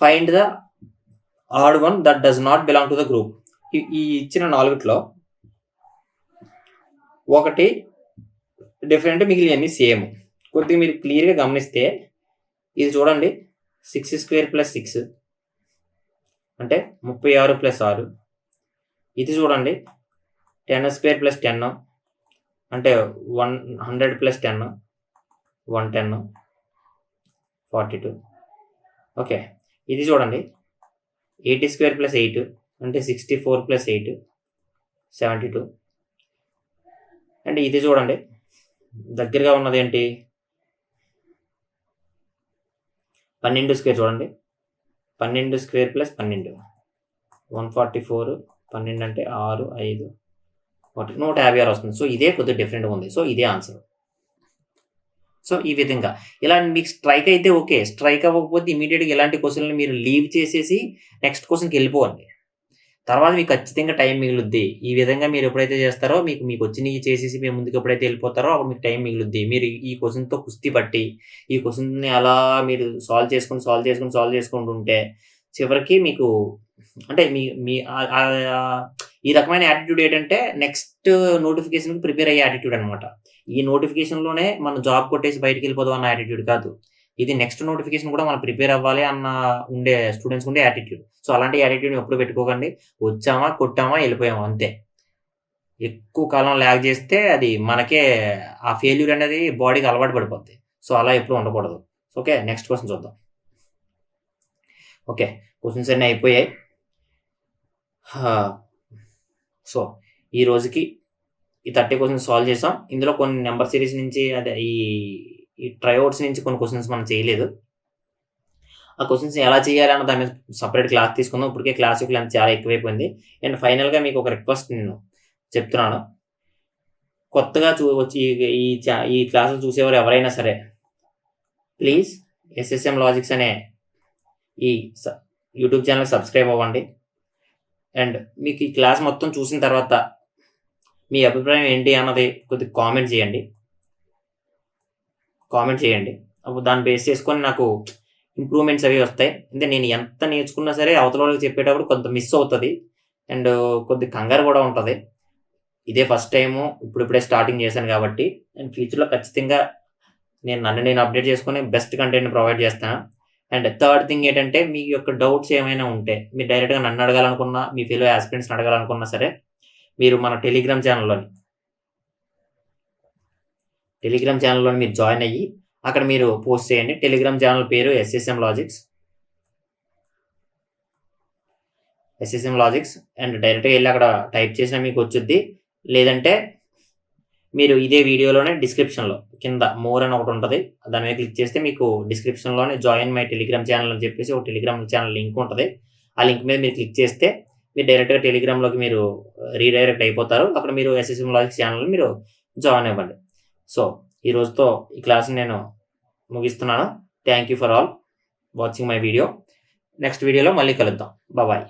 find the odd one that does not belong to the group. ఈ ఇచ్చిన 4లో ఒకటి డిఫరెంట్, మిగిలినవన్నీ సేమ్. కొద్దిగా మీరు క్లియర్గా గమనిస్తే ఇది చూడండి, 6² + 6 అంటే 36 + 6. ఇది చూడండి 10² + 10 అంటే 100 + 10 110 42. ఓకే, ఇది చూడండి 80² + 8 అంటే 64 + 8 72. అండ్ ఇది చూడండి దగ్గరగా ఉన్నది ఏంటి, 12² చూడండి, 12² + 12 144. 12 అంటే 6 5 156 వస్తుంది. సో ఇదే కొద్దిగా డిఫరెంట్గా ఉంది. సో ఇదే ఆన్సర్. సో ఈ విధంగా ఇలా మీకు స్ట్రైక్ అయితే ఓకే, స్ట్రైక్ అవ్వకపోతే ఇమీడియట్గా ఇలాంటి క్వశ్చన్లు మీరు లీవ్ చేసేసి నెక్స్ట్ క్వశ్చన్కి వెళ్ళిపోండి. తర్వాత మీకు ఖచ్చితంగా టైం మిగులుద్ది. ఈ విధంగా మీరు ఎప్పుడైతే చేస్తారో మీకు వచ్చినవి చేసేసి మీరు ముందుకు ఎప్పుడైతే వెళ్ళిపోతారో అప్పుడు మీకు టైం మిగులుద్ది. మీరు ఈ క్వశ్చన్తో కుస్తీ పట్టి ఈ క్వశ్చన్ని అలా మీరు సాల్వ్ చేసుకుంటూ ఉంటే చివరికి మీకు అంటే మీ ఈ రకమైన యాటిట్యూడ్ ఏంటంటే నెక్స్ట్ నోటిఫికేషన్కి ప్రిపేర్ అయ్యే యాటిట్యూడ్ అనమాట. ఈ నోటిఫికేషన్లోనే మనం జాబ్ కొట్టేసి బయటికి వెళ్ళిపోదాం అన్న యాటిట్యూడ్ కాదు. ఇది నెక్స్ట్ నోటిఫికేషన్ కూడా మనం ప్రిపేర్ అవ్వాలి అన్న ఉండే స్టూడెంట్స్కి ఉండే యాటిట్యూడ్. సో అలాంటి యాటిట్యూడ్ని ఎప్పుడు పెట్టుకోకండి. వచ్చామా కొట్టామా వెళ్ళిపోయామా అంతే. ఎక్కువ కాలం ల్యాగ్ చేస్తే అది మనకే ఆ ఫెయిల్యూర్ అనేది బాడీకి అలవాటు పడిపోద్ది. సో అలా ఎప్పుడు ఉండకూడదు. ఓకే, నెక్స్ట్ క్వశ్చన్ చూద్దాం. ఓకే, క్వశ్చన్స్ అన్నీ అయిపోయాయి. సో ఈ రోజుకి ఈ 30 క్వశ్చన్స్ సాల్వ్ చేసాం. ఇందులో కొన్ని నెంబర్ సిరీస్ నుంచి అదే ఈ ట్రైఅవుట్స్ నుంచి కొన్ని క్వశ్చన్స్ మనం చేయలేదు. ఆ క్వశ్చన్స్ ఎలా చేయాలి అన్న దాని మీద సపరేట్ క్లాస్ తీసుకుందాం. ఇప్పటికే క్లాస్ యొక్క లెంత్ చాలా ఎక్కువైపోయింది. అండ్ ఫైనల్గా మీకు ఒక రిక్వెస్ట్ నేను చెప్తున్నాను. కొత్తగా వచ్చి ఈ క్లాసులు చూసేవారు ఎవరైనా సరే ప్లీజ్ SSM లాజిక్స్ అనే ఈ యూట్యూబ్ ఛానల్ సబ్స్క్రైబ్ అవ్వండి. అండ్ మీకు ఈ క్లాస్ మొత్తం చూసిన తర్వాత మీ అభిప్రాయం ఏంటి అన్నది కొద్దిగా కామెంట్ చేయండి. అప్పుడు దాన్ని బేస్ చేసుకొని నాకు ఇంప్రూవ్మెంట్స్ అవి వస్తాయి. అంటే నేను ఎంత నేర్చుకున్నా సరే అవతల వాళ్ళకి చెప్పేటప్పుడు కొంత మిస్ అవుతుంది అండ్ కొద్ది కంగారు కూడా ఉంటుంది. ఇదే ఫస్ట్ టైము, ఇప్పుడిప్పుడే స్టార్టింగ్ చేశాను కాబట్టి. అండ్ ఫ్యూచర్లో ఖచ్చితంగా నన్ను నేను అప్డేట్ చేసుకొని బెస్ట్ కంటెంట్ ప్రొవైడ్ చేస్తాను. అండ్ థర్డ్ థింగ్ ఏంటంటే మీ యొక్క డౌట్స్ ఏమైనా ఉంటే మీరు డైరెక్ట్గా నన్ను అడగాలనుకున్నా, మీ ఫెలో ఆస్పిరెంట్స్ని అడగాలనుకున్నా సరే మీరు మన టెలిగ్రామ్ ఛానల్లోని మీరు జాయిన్ అయ్యి అక్కడ మీరు పోస్ట్ చేయండి. టెలిగ్రామ్ ఛానల్ పేరు SSM లాజిక్స్ అండ్ డైరెక్ట్గా వెళ్ళి అక్కడ టైప్ చేసినా మీకు వచ్చుద్ది. లేదంటే మీరు ఇదే వీడియోలోనే డిస్క్రిప్షన్లో కింద మోర్ అని ఒకటి ఉంటుంది, దాని మీద క్లిక్ చేస్తే మీకు డిస్క్రిప్షన్లోనే జాయిన్ మై టెలిగ్రామ్ ఛానల్ అని చెప్పేసి ఒక టెలిగ్రామ్ ఛానల్ లింక్ ఉంటుంది. ఆ లింక్ మీద మీరు క్లిక్ చేస్తే మీరు డైరెక్ట్గా టెలిగ్రామ్లోకి మీరు రీడైరెక్ట్ అయిపోతారు. అక్కడ మీరు SSM లాజిక్స్ ఛానల్ మీరు జాయిన్ అవ్వండి. సో ఈ రోజుతో ఈ క్లాస్ని నేను ముగిస్తున్నాను. Thank you for all watching my video. Next వీడియోలో మళ్ళీ కలుద్దాం. బాయ్.